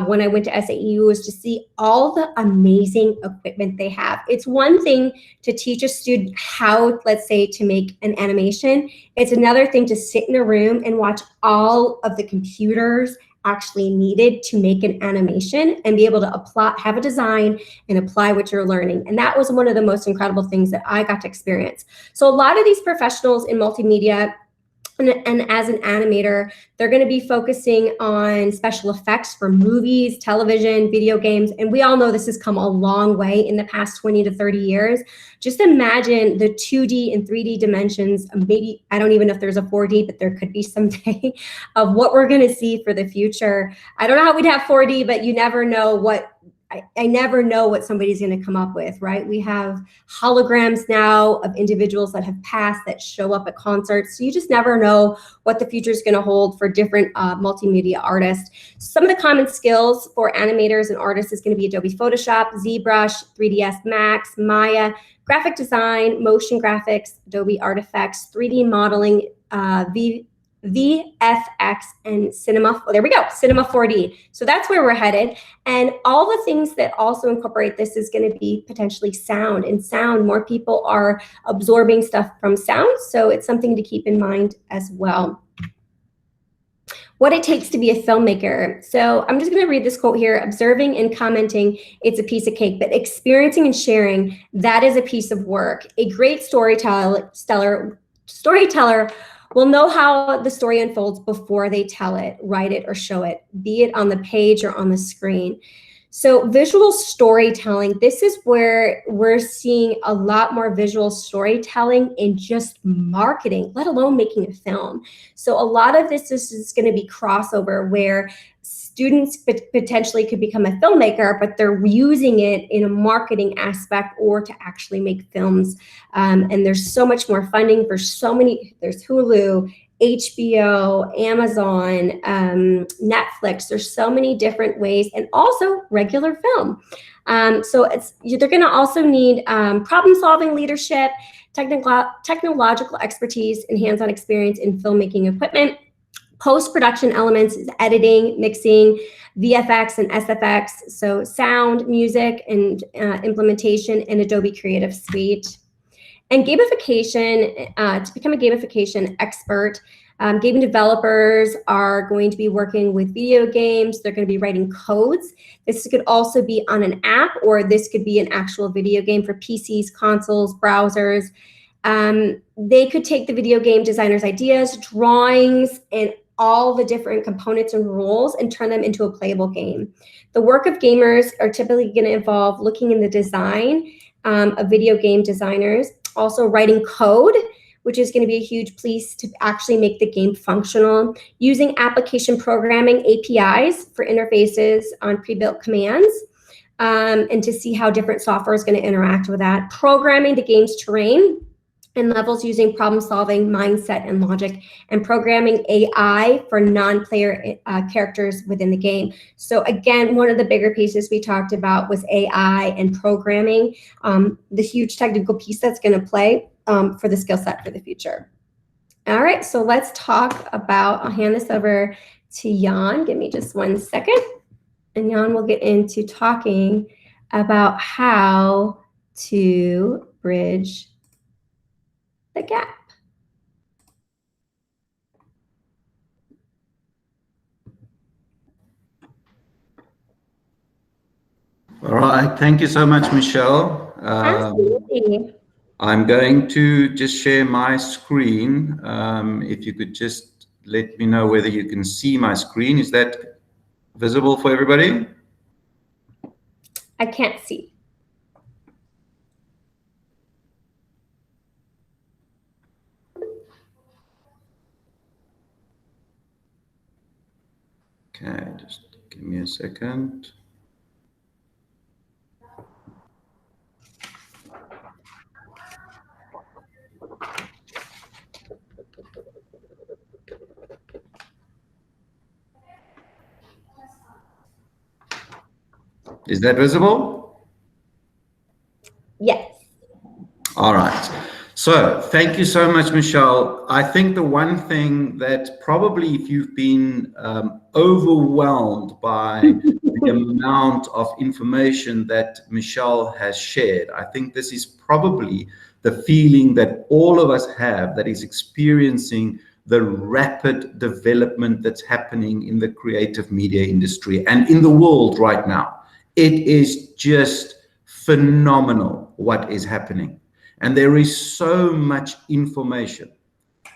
when I went to SAE was to see all the amazing equipment they have. It's one thing to teach a student how, let's say, to make an animation. It's another thing to sit in a room and watch all of the computers actually needed to make an animation and be able to have a design and apply what you're learning. And that was one of the most incredible things that I got to experience. So a lot of these professionals in multimedia and as an animator, they're going to be focusing on special effects for movies, television, video games. And we all know this has come a long way in the past 20 to 30 years. Just imagine the 2D and 3D dimensions. Maybe, I don't even know if there's a 4D, but there could be someday, of what we're going to see for the future. I don't know how we'd have 4D, but you never know what, I never know what somebody's going to come up with, right? We have holograms now of individuals that have passed that show up at concerts. So you just never know what the future is going to hold for different multimedia artists. Some of the common skills for animators and artists is going to be Adobe Photoshop, ZBrush, 3ds Max, Maya, graphic design, motion graphics, Adobe Artifacts, 3D modeling, VFX, and Cinema. Oh, there we go, Cinema 4D. So that's where we're headed. And all the things that also incorporate this is going to be potentially sound. And sound, more people are absorbing stuff from sound. So it's something to keep in mind as well. What it takes to be a filmmaker. So I'm just going to read this quote here. Observing and commenting, it's a piece of cake, but experiencing and sharing, that is a piece of work. A great storyteller will know how the story unfolds before they tell it, write it, or show it, be it on the page or on the screen. So visual storytelling, this is where we're seeing a lot more visual storytelling in just marketing, let alone making a film. So a lot of this is going to be crossover where students potentially could become a filmmaker, but they're using it in a marketing aspect or to actually make films. And there's so much more funding for so many, there's Hulu, HBO, Amazon, Netflix. There's so many different ways, and also regular film. So they're going to also need problem-solving leadership, technological expertise, and hands-on experience in filmmaking equipment. Post-production elements is editing, mixing, VFX and SFX, so sound, music, and implementation in Adobe Creative Suite. And gamification, to become a gamification expert, game developers are going to be working with video games. They're going to be writing codes. This could also be on an app, or this could be an actual video game for PCs, consoles, browsers. They could take the video game designer's ideas, drawings, and all the different components and rules and turn them into a playable game. The work of gamers are typically going to involve looking in the design of video game designers, also writing code, which is going to be a huge piece to actually make the game functional, using application programming APIs for interfaces on pre-built commands, and to see how different software is going to interact with that, programming the game's terrain and levels using problem-solving, mindset, and logic, and programming AI for non-player characters within the game. So again, one of the bigger pieces we talked about was AI and programming, the huge technical piece that's going to play for the skill set for the future. All right, so let's talk about, I'll hand this over to Jan. Give me just 1 second. and Jan will get into talking about how to bridge the gap. All right, thank you so much, Michelle. Absolutely. I'm going to just share my screen. If you could just let me know whether you can see my screen. Is that visible for everybody? I can't see. Okay, just give me a second. Is that visible? Yes. All right. So thank you so much, Michelle. I think the one thing that probably if you've been overwhelmed by the amount of information that Michelle has shared, I think this is probably the feeling that all of us have that is experiencing the rapid development that's happening in the creative media industry and in the world right now. It is just phenomenal what is happening. And there is so much information.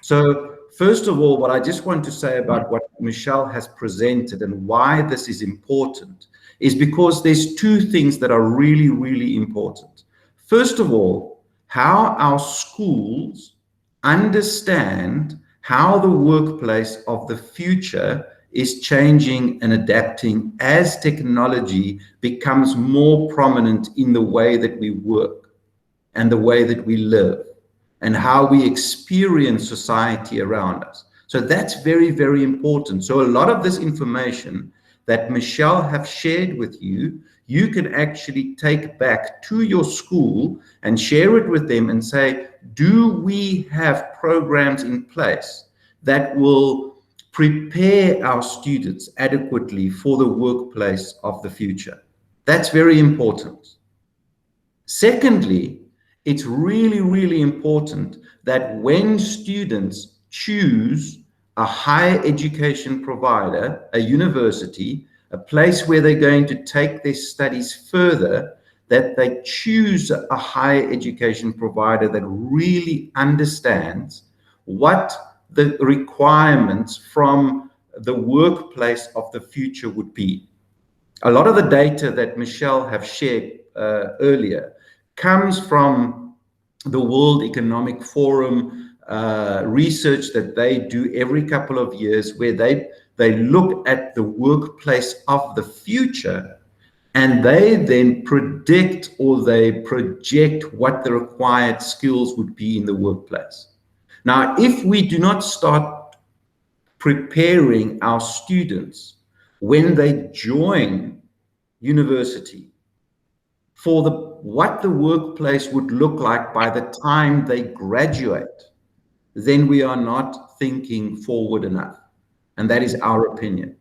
So first of all, what I just want to say about what Michelle has presented and why this is important is because there's two things that are really, really important. First of all, how our schools understand how the workplace of the future is changing and adapting as technology becomes more prominent in the way that we work and the way that we live and how we experience society around us. So that's very, very important. So a lot of this information that Michelle have shared with you, you can actually take back to your school and share it with them and say, do we have programs in place that will prepare our students adequately for the workplace of the future? That's very important. Secondly, it's really, really important that when students choose a higher education provider, a university, a place where they're going to take their studies further, that they choose a higher education provider that really understands what the requirements from the workplace of the future would be. A lot of the data that Michelle have shared earlier comes from the World Economic Forum research that they do every couple of years, where they look at the workplace of the future and they then predict or they project what the required skills would be in the workplace. Now, if we do not start preparing our students when they join university for what the workplace would look like by the time they graduate, then we are not thinking forward enough. And that is our opinion.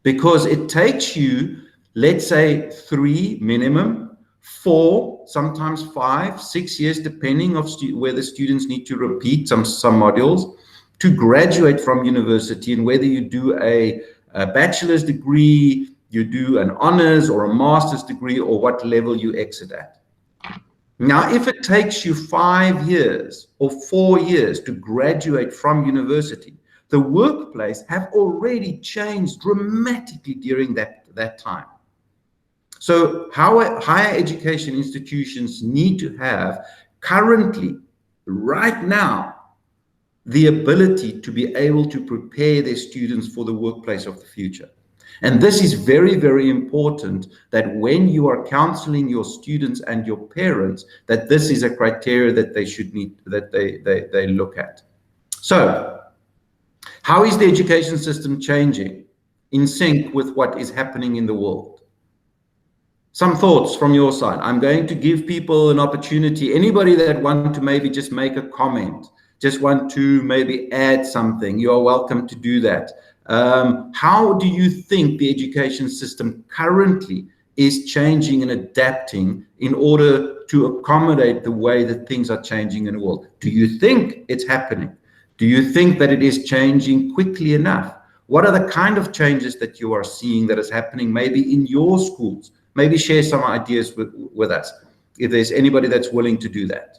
Because it takes you, let's say, 3 minimum, 4, sometimes 5, 6 years, depending on whether students need to repeat some modules, to graduate from university, and whether you do a bachelor's degree, you do an honors or a master's degree, or what level you exit at. Now, if it takes you 5 years or 4 years to graduate from university, the workplace have already changed dramatically during that time. So higher education institutions need to have currently, right now, the ability to be able to prepare their students for the workplace of the future. And this is very, very important, that when you are counseling your students and your parents, that this is a criteria that they should need, that they look at. So how is the education system changing in sync with what is happening in the world? Some thoughts from your side. I'm going to give people an opportunity. Anybody that want to maybe just make a comment, just want to maybe add something, you are welcome to do that. How do you think the education system currently is changing and adapting in order to accommodate the way that things are changing in the world? Do you think it's happening? Do you think that it is changing quickly enough? What are the kind of changes that you are seeing that is happening maybe in your schools? Maybe share some ideas with us, if there's anybody that's willing to do that.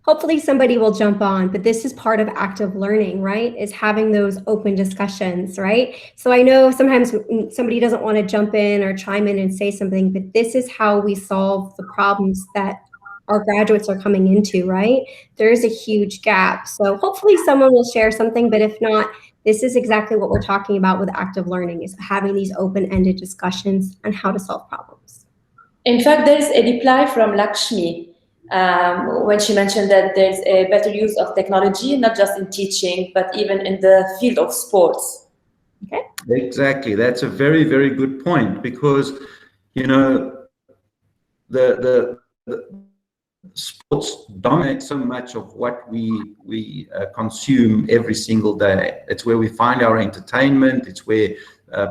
Hopefully somebody will jump on, but this is part of active learning, right? Is having those open discussions, right? So I know sometimes somebody doesn't want to jump in or chime in and say something, but this is how we solve the problems that our graduates are coming into, right? There is a huge gap. So hopefully someone will share something, but if not, this is exactly what we're talking about with active learning, is having these open-ended discussions on how to solve problems. In fact, there's a reply from Lakshmi when she mentioned that there's a better use of technology, not just in teaching, but even in the field of sports. Okay. Exactly. That's a very, very good point, because, you know, the sports dominate so much of what we consume every single day. It's where we find our entertainment. It's where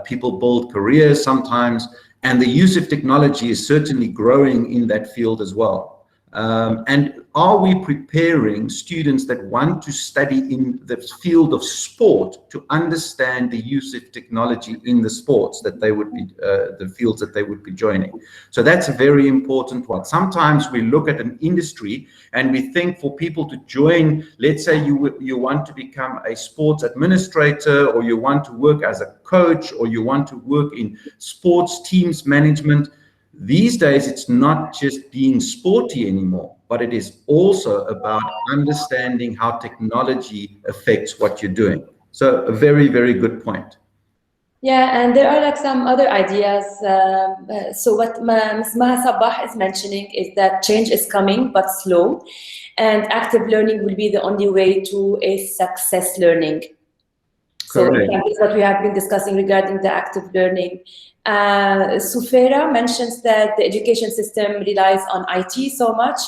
people build careers sometimes. And the use of technology is certainly growing in that field as well. And are we preparing students that want to study in the field of sport to understand the use of technology in the sports that they would be, the fields that they would be joining? So that's a very important one. Sometimes we look at an industry and we think for people to join, let's say you want to become a sports administrator, or you want to work as a coach, or you want to work in sports teams management. These days, it's not just being sporty anymore, but it is also about understanding how technology affects what you're doing. So a very, very good point. Yeah, and there are like some other ideas. So what Ms. Maha Sabah is mentioning is that change is coming, but slow, and active learning will be the only way to a success learning. So that's what we have been discussing regarding the active learning. Sufera mentions that the education system relies on IT so much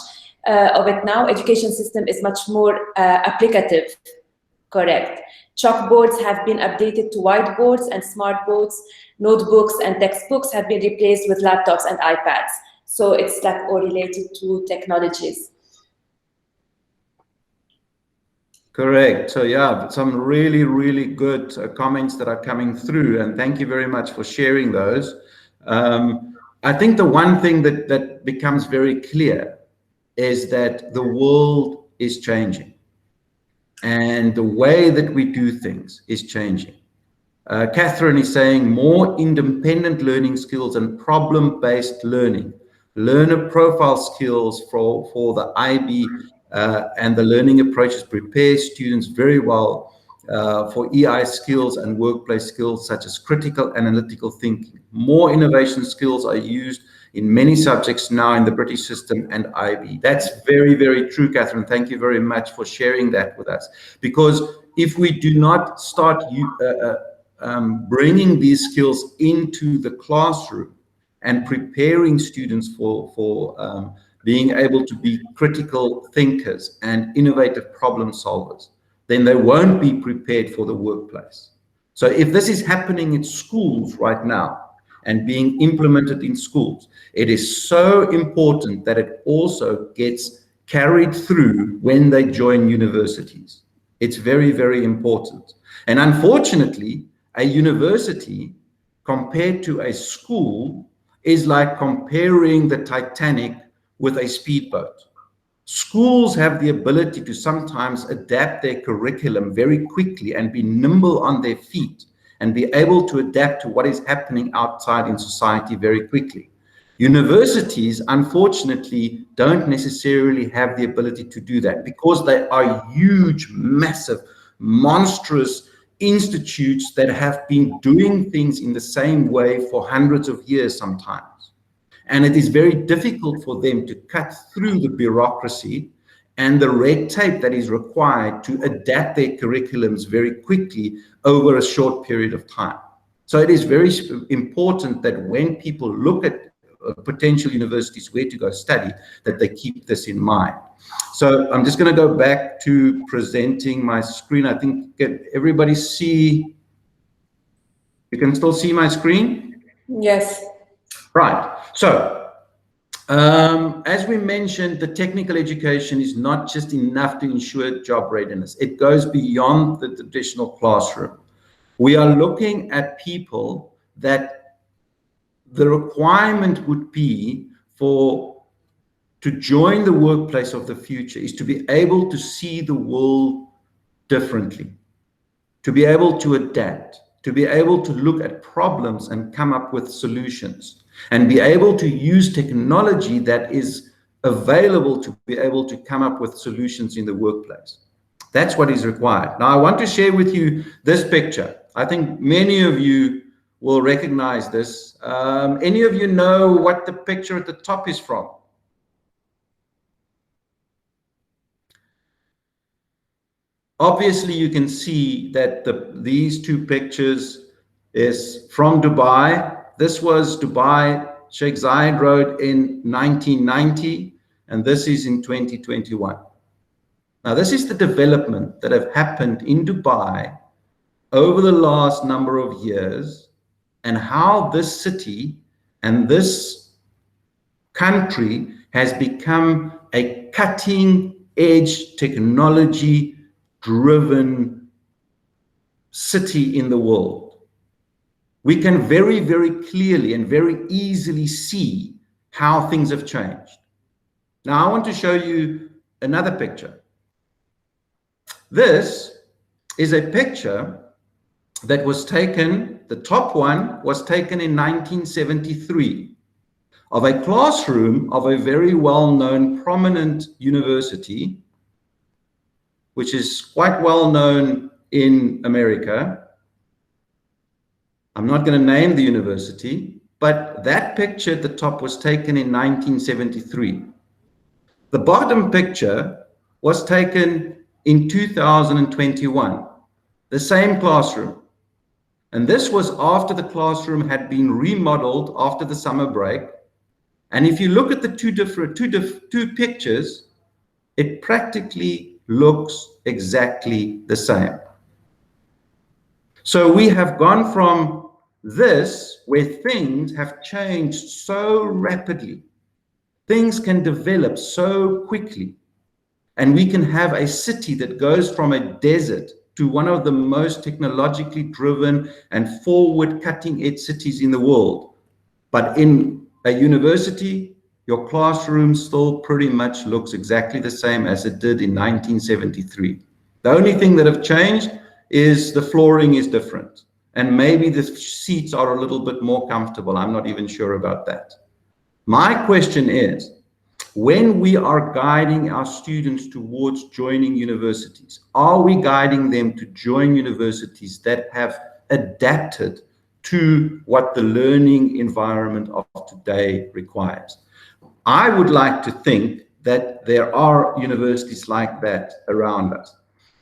of it now. Education system is much more applicative, correct. Chalkboards have been updated to whiteboards and smartboards. Notebooks and textbooks have been replaced with laptops and iPads. So it's like all related to technologies. Correct. So yeah, some really, really good comments that are coming through, and thank you very much for sharing those. I think the one thing that becomes very clear is that the world is changing, and the way that we do things is changing. Catherine is saying more independent learning skills and problem-based learning, learner profile skills for the IB and the learning approaches prepare students very well for EI skills and workplace skills such as critical analytical thinking. More innovation skills are used in many subjects now in the British system and IB. That's very, very true, Catherine. Thank you very much for sharing that with us. Because if we do not start bringing these skills into the classroom and preparing students for being able to be critical thinkers and innovative problem solvers, then they won't be prepared for the workplace. So if this is happening in schools right now and being implemented in schools, it is so important that it also gets carried through when they join universities. It's very, very important. And unfortunately, a university compared to a school is like comparing the Titanic with a speedboat. Schools have the ability to sometimes adapt their curriculum very quickly and be nimble on their feet and be able to adapt to what is happening outside in society very quickly. Universities, unfortunately, don't necessarily have the ability to do that because they are huge, massive, monstrous institutes that have been doing things in the same way for hundreds of years sometimes. And it is very difficult for them to cut through the bureaucracy and the red tape that is required to adapt their curriculums very quickly over a short period of time. So it is very important that when people look at potential universities where to go study, that they keep this in mind. So I'm just going to go back to presenting my screen. I think everybody see, you can still see my screen? Yes. Right. So as we mentioned, the technical education is not just enough to ensure job readiness. It goes beyond the traditional classroom. We are looking at people that the requirement would be to join the workplace of the future is to be able to see the world differently, to be able to adapt, to be able to look at problems and come up with solutions, and be able to use technology that is available to be able to come up with solutions in the workplace. That's what is required. Now, I want to share with you this picture. I think many of you will recognize this. Any of you know what the picture at the top is from? Obviously, you can see that these two pictures is from Dubai. This was Dubai, Sheikh Zayed Road in 1990, and this is in 2021. Now, this is the development that have happened in Dubai over the last number of years, and how this city and this country has become a cutting-edge technology-driven city in the world. We can very, very clearly and very easily see how things have changed. Now, I want to show you another picture. This is a picture that was taken, the top one was taken in 1973, of a classroom of a very well-known, prominent university, which is quite well known in America. I'm not going to name the university, but that picture at the top was taken in 1973. The bottom picture was taken in 2021, the same classroom. And this was after the classroom had been remodeled after the summer break. And if you look at the two pictures, it practically looks exactly the same. So we have gone from this, where things have changed so rapidly, things can develop so quickly, and we can have a city that goes from a desert to one of the most technologically driven and forward cutting-edge cities in the world. But in a university, your classroom still pretty much looks exactly the same as it did in 1973. The only thing that have changed is the flooring is different, and maybe the seats are a little bit more comfortable. I'm not even sure about that. My question is, when we are guiding our students towards joining universities, are we guiding them to join universities that have adapted to what the learning environment of today requires? I would like to think that there are universities like that around us.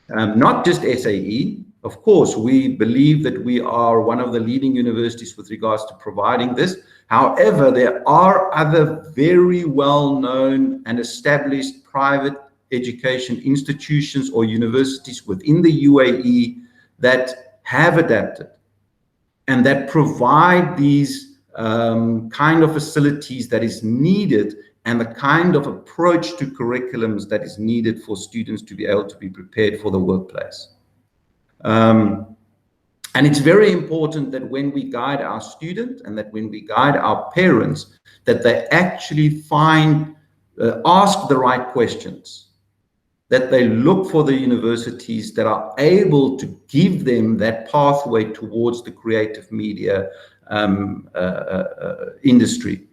Not just SAE. Of course, we believe that we are one of the leading universities with regards to providing this. However, there are other very well-known and established private education institutions or universities within the UAE that have adapted and that provide these kind of facilities that is needed, and the kind of approach to curriculums that is needed for students to be able to be prepared for the workplace. And it's very important that when we guide our students and that when we guide our parents, that they actually ask the right questions, that they look for the universities that are able to give them that pathway towards the creative media industry.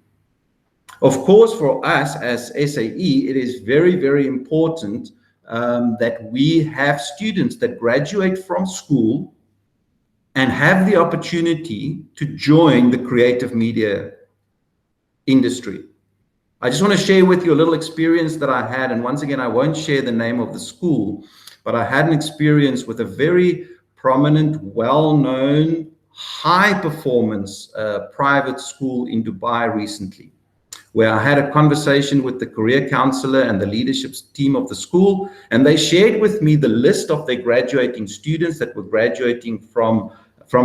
Of course, for us as SAE, it is very, very important that we have students that graduate from school and have the opportunity to join the creative media industry. I just want to share with you a little experience that I had. And once again, I won't share the name of the school, but I had an experience with a very prominent, well-known, high performance private school in Dubai recently, where I had a conversation with the career counselor and the leadership team of the school, and they shared with me the list of their graduating students that were graduating from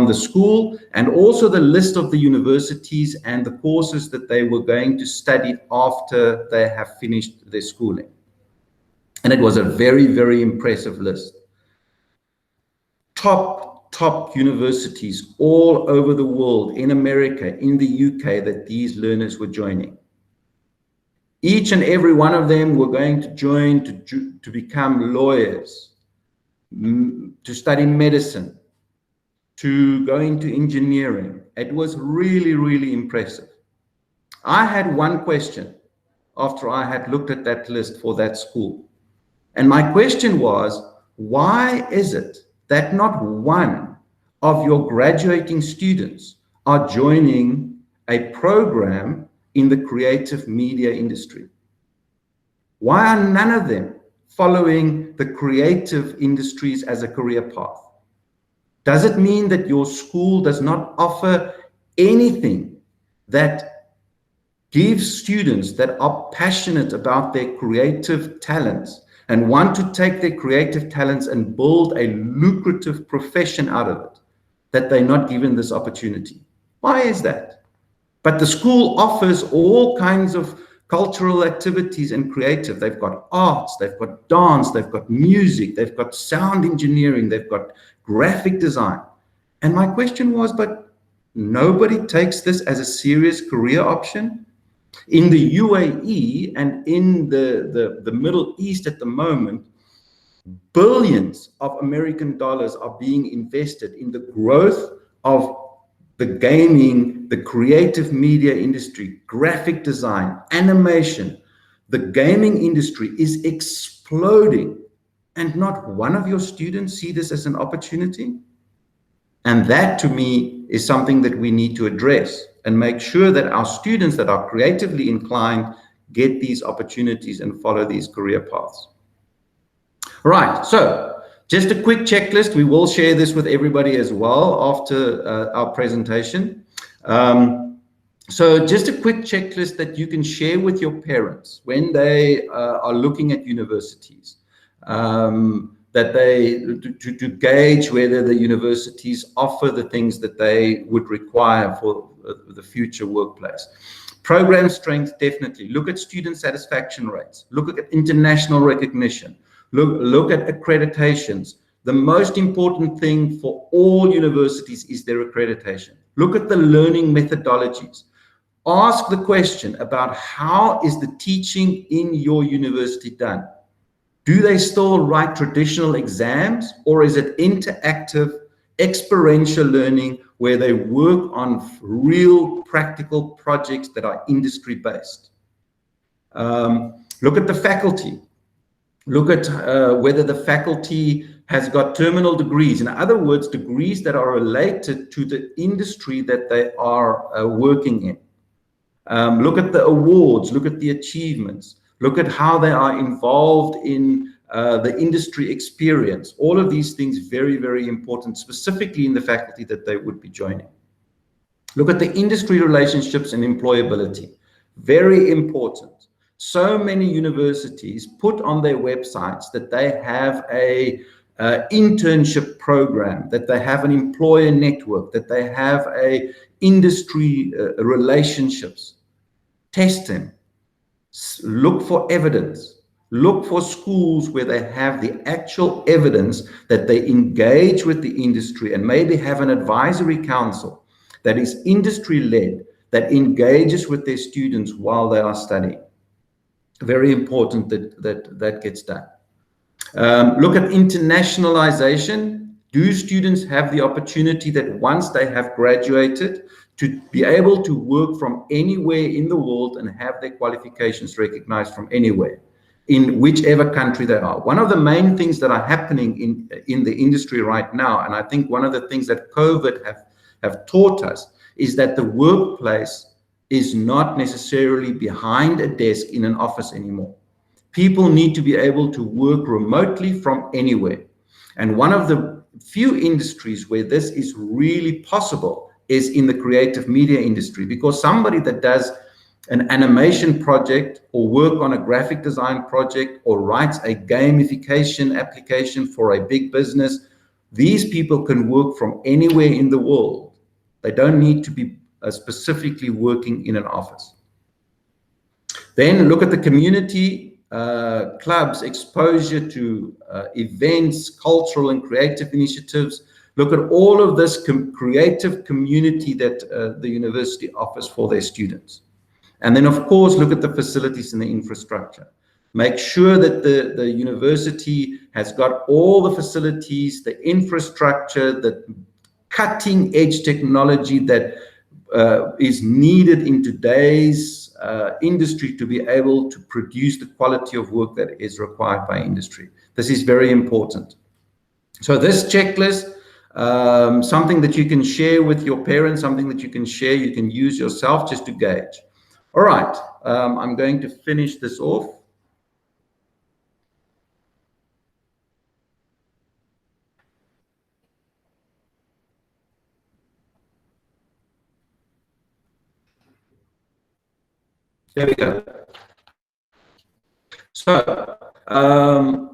the school, and also the list of the universities and the courses that they were going to study after they have finished their schooling. And it was a very, very impressive list. Top universities all over the world, in America, in the UK, that these learners were joining. Each and every one of them were going to join to become lawyers, to study medicine, to go into engineering. It was really, really impressive. I had one question after I had looked at that list for that school. And my question was, why is it that not one of your graduating students are joining a program in the creative media industry? Why are none of them following the creative industries as a career path? Does it mean that your school does not offer anything that gives students that are passionate about their creative talents and want to take their creative talents and build a lucrative profession out of it, that they're not given this opportunity? Why is that? But the school offers all kinds of cultural activities and creative. They've got arts, they've got dance, they've got music, they've got sound engineering, they've got graphic design. And my question was, but nobody takes this as a serious career option? In the UAE and in the Middle East at the moment, billions of American dollars are being invested in the growth of the gaming, the creative media industry, graphic design, animation. The gaming industry is exploding, and not one of your students see this as an opportunity. And that, to me, is something that we need to address and make sure that our students that are creatively inclined get these opportunities and follow these career paths. Right, so just a quick checklist. We will share this with everybody as well after our presentation. So just a quick checklist that you can share with your parents when they are looking at universities, that they to gauge whether the universities offer the things that they would require for the future workplace. Program strength, definitely. Look at student satisfaction rates. Look at international recognition. Look at accreditations. The most important thing for all universities is their accreditation. Look at the learning methodologies. Ask the question about how is the teaching in your university done? Do they still write traditional exams, or is it interactive, experiential learning where they work on real practical projects that are industry-based? Look at the faculty. Look at whether the faculty has got terminal degrees. In other words, degrees that are related to the industry that they are working in. Look at the awards, look at the achievements, look at how they are involved in the industry experience. All of these things very, very important, specifically in the faculty that they would be joining. Look at the industry relationships and employability. Very important. So many universities put on their websites that they have a internship program, that they have an employer network, that they have a industry relationships. Test them. Look for evidence. Look for schools where they have the actual evidence that they engage with the industry, and maybe have an advisory council that is industry-led, that engages with their students while they are studying. Very important that gets done. Look at internationalization. Do students have the opportunity that once they have graduated to be able to work from anywhere in the world and have their qualifications recognized from anywhere, in whichever country they are? One of the main things that are happening in the industry right now, and I think one of the things that COVID have taught us, is that the workplace is not necessarily behind a desk in an office anymore. People need to be able to work remotely from anywhere. And one of the few industries where this is really possible is in the creative media industry, because somebody that does an animation project or work on a graphic design project or writes a gamification application for a big business, these people can work from anywhere in the world. They don't need to be specifically working in an office. Then look at the community clubs, exposure to events, cultural and creative initiatives. Look at all of this creative community that the university offers for their students. And then, of course, look at the facilities and the infrastructure. Make sure that the university has got all the facilities, the infrastructure, the cutting edge technology that is needed in today's industry to be able to produce the quality of work that is required by industry. This is very important. So this checklist, something that you can share with your parents, something that you can share, you can use yourself just to gauge. All right, I'm going to finish this off. There we go. So, I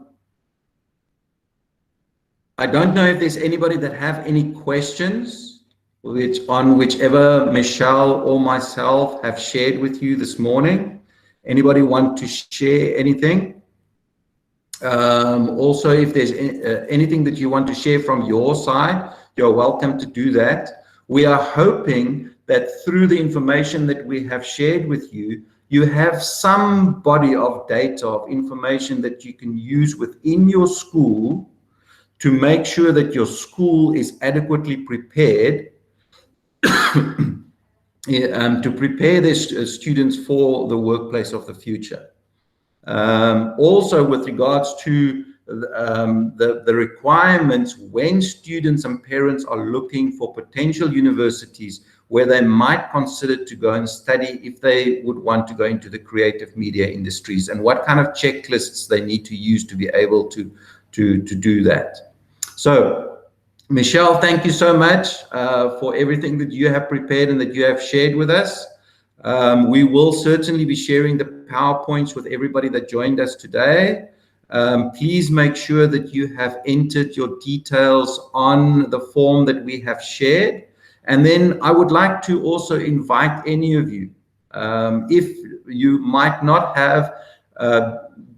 don't know if there's anybody that have any questions on whichever Michelle or myself have shared with you this morning. Anybody want to share anything? Also, if there's anything that you want to share from your side, you're welcome to do that. We are hoping that through the information that we have shared with you, you have some body of data, of information that you can use within your school to make sure that your school is adequately prepared to prepare their students for the workplace of the future. Also, with regards to the requirements when students and parents are looking for potential universities where they might consider to go and study if they would want to go into the creative media industries, and what kind of checklists they need to use to be able to do that. So, Michelle, thank you so much for everything that you have prepared and that you have shared with us. We will certainly be sharing the PowerPoints with everybody that joined us today. Please make sure that you have entered your details on the form that we have shared. And then I would like to also invite any of you, if you might not have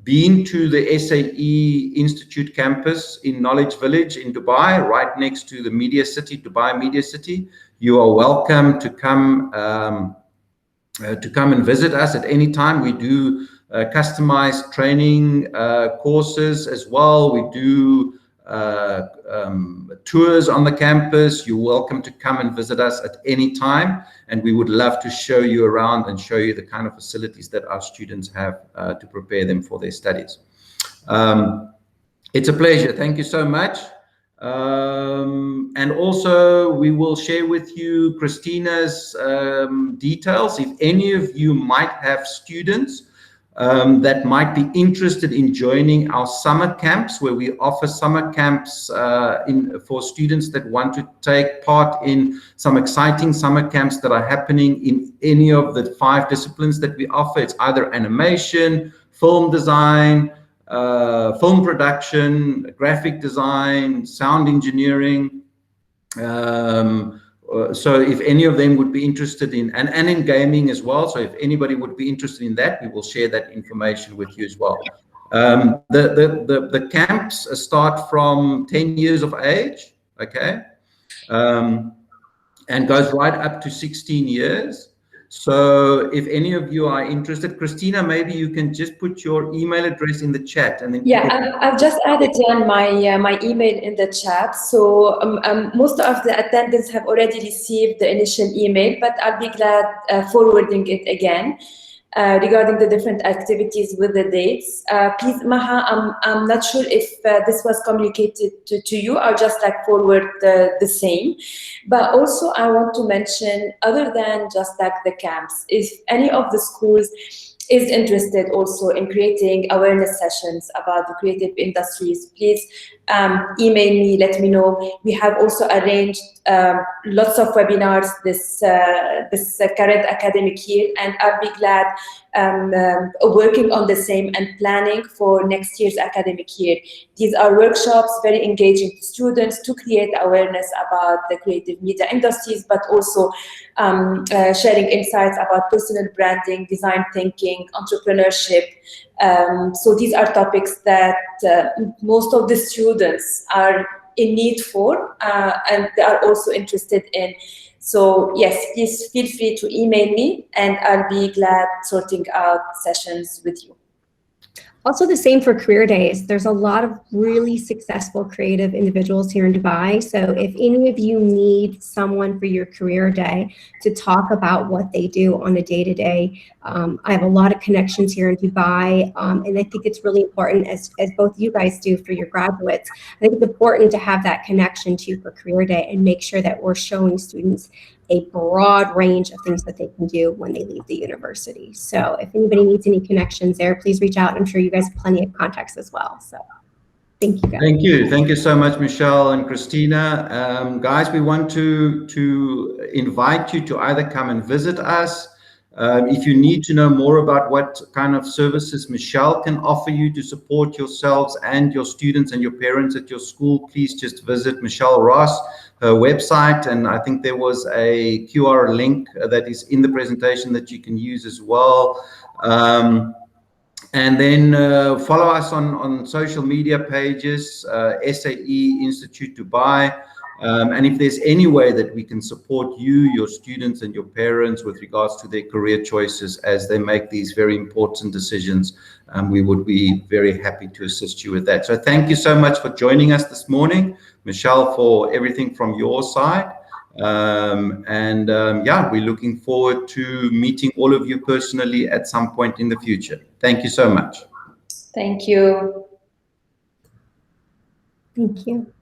been to the SAE Institute campus in Knowledge Village in Dubai, right next to the Media City, Dubai Media City, you are welcome to come and visit us at any time. We do customized training courses as well. We do tours on the campus. You're welcome to come and visit us at any time, and we would love to show you around and show you the kind of facilities that our students have to prepare them for their studies. It's a pleasure. Thank you so much. And also we will share with you Christina's details. If any of you might have students that might be interested in joining our summer camps, where we offer summer camps for students that want to take part in some exciting summer camps that are happening in any of the 5 disciplines that we offer. It's either animation, film design, film production, graphic design, sound engineering. So if any of them would be interested in, and in gaming as well, so if anybody would be interested in that, we will share that information with you as well. The camps start from 10 years of age, okay, and goes right up to 16 years. So if any of you are interested, Christina, maybe you can just put your email address in the chat, and then I've just added my email in the chat. So most of the attendants have already received the initial email, but I'll be glad forwarding it again regarding the different activities with the dates. Please, Maha, I'm not sure if this was communicated to you. I'll just forward the same. But also I want to mention, other than just the camps, if any of the schools is interested also in creating awareness sessions about the creative industries, please email me, let me know. We have also arranged lots of webinars this current academic year, and I'll be glad working on the same and planning for next year's academic year. These are workshops very engaging to students to create awareness about the creative media industries, but also sharing insights about personal branding, design thinking, entrepreneurship. So these are topics that most of the students are in need for, and they are also interested in. So yes, please feel free to email me, and I'll be glad sorting out sessions with you. Also the same for career days. There's a lot of really successful creative individuals here in Dubai. So if any of you need someone for your career day to talk about what they do on a day-to-day, I have a lot of connections here in Dubai. And I think it's really important, as both you guys do for your graduates, I think it's important to have that connection too for career day and make sure that we're showing students a broad range of things that they can do when they leave the university. So if anybody needs any connections there, please reach out. I'm sure you guys have plenty of contacts as well. So thank you, guys. Thank you. Thank you so much, Michelle and Christina. Guys, we want to invite you to either come and visit us. If you need to know more about what kind of services Michelle can offer you to support yourselves and your students and your parents at your school, please just visit Michele Ross, her website. And I think there was a QR link that is in the presentation that you can use as well. And then follow us on social media pages, SAE Institute Dubai. And if there's any way that we can support you, your students and your parents with regards to their career choices as they make these very important decisions, we would be very happy to assist you with that. So thank you so much for joining us this morning, Michelle, for everything from your side. Yeah, we're looking forward to meeting all of you personally at some point in the future. Thank you so much. Thank you. Thank you.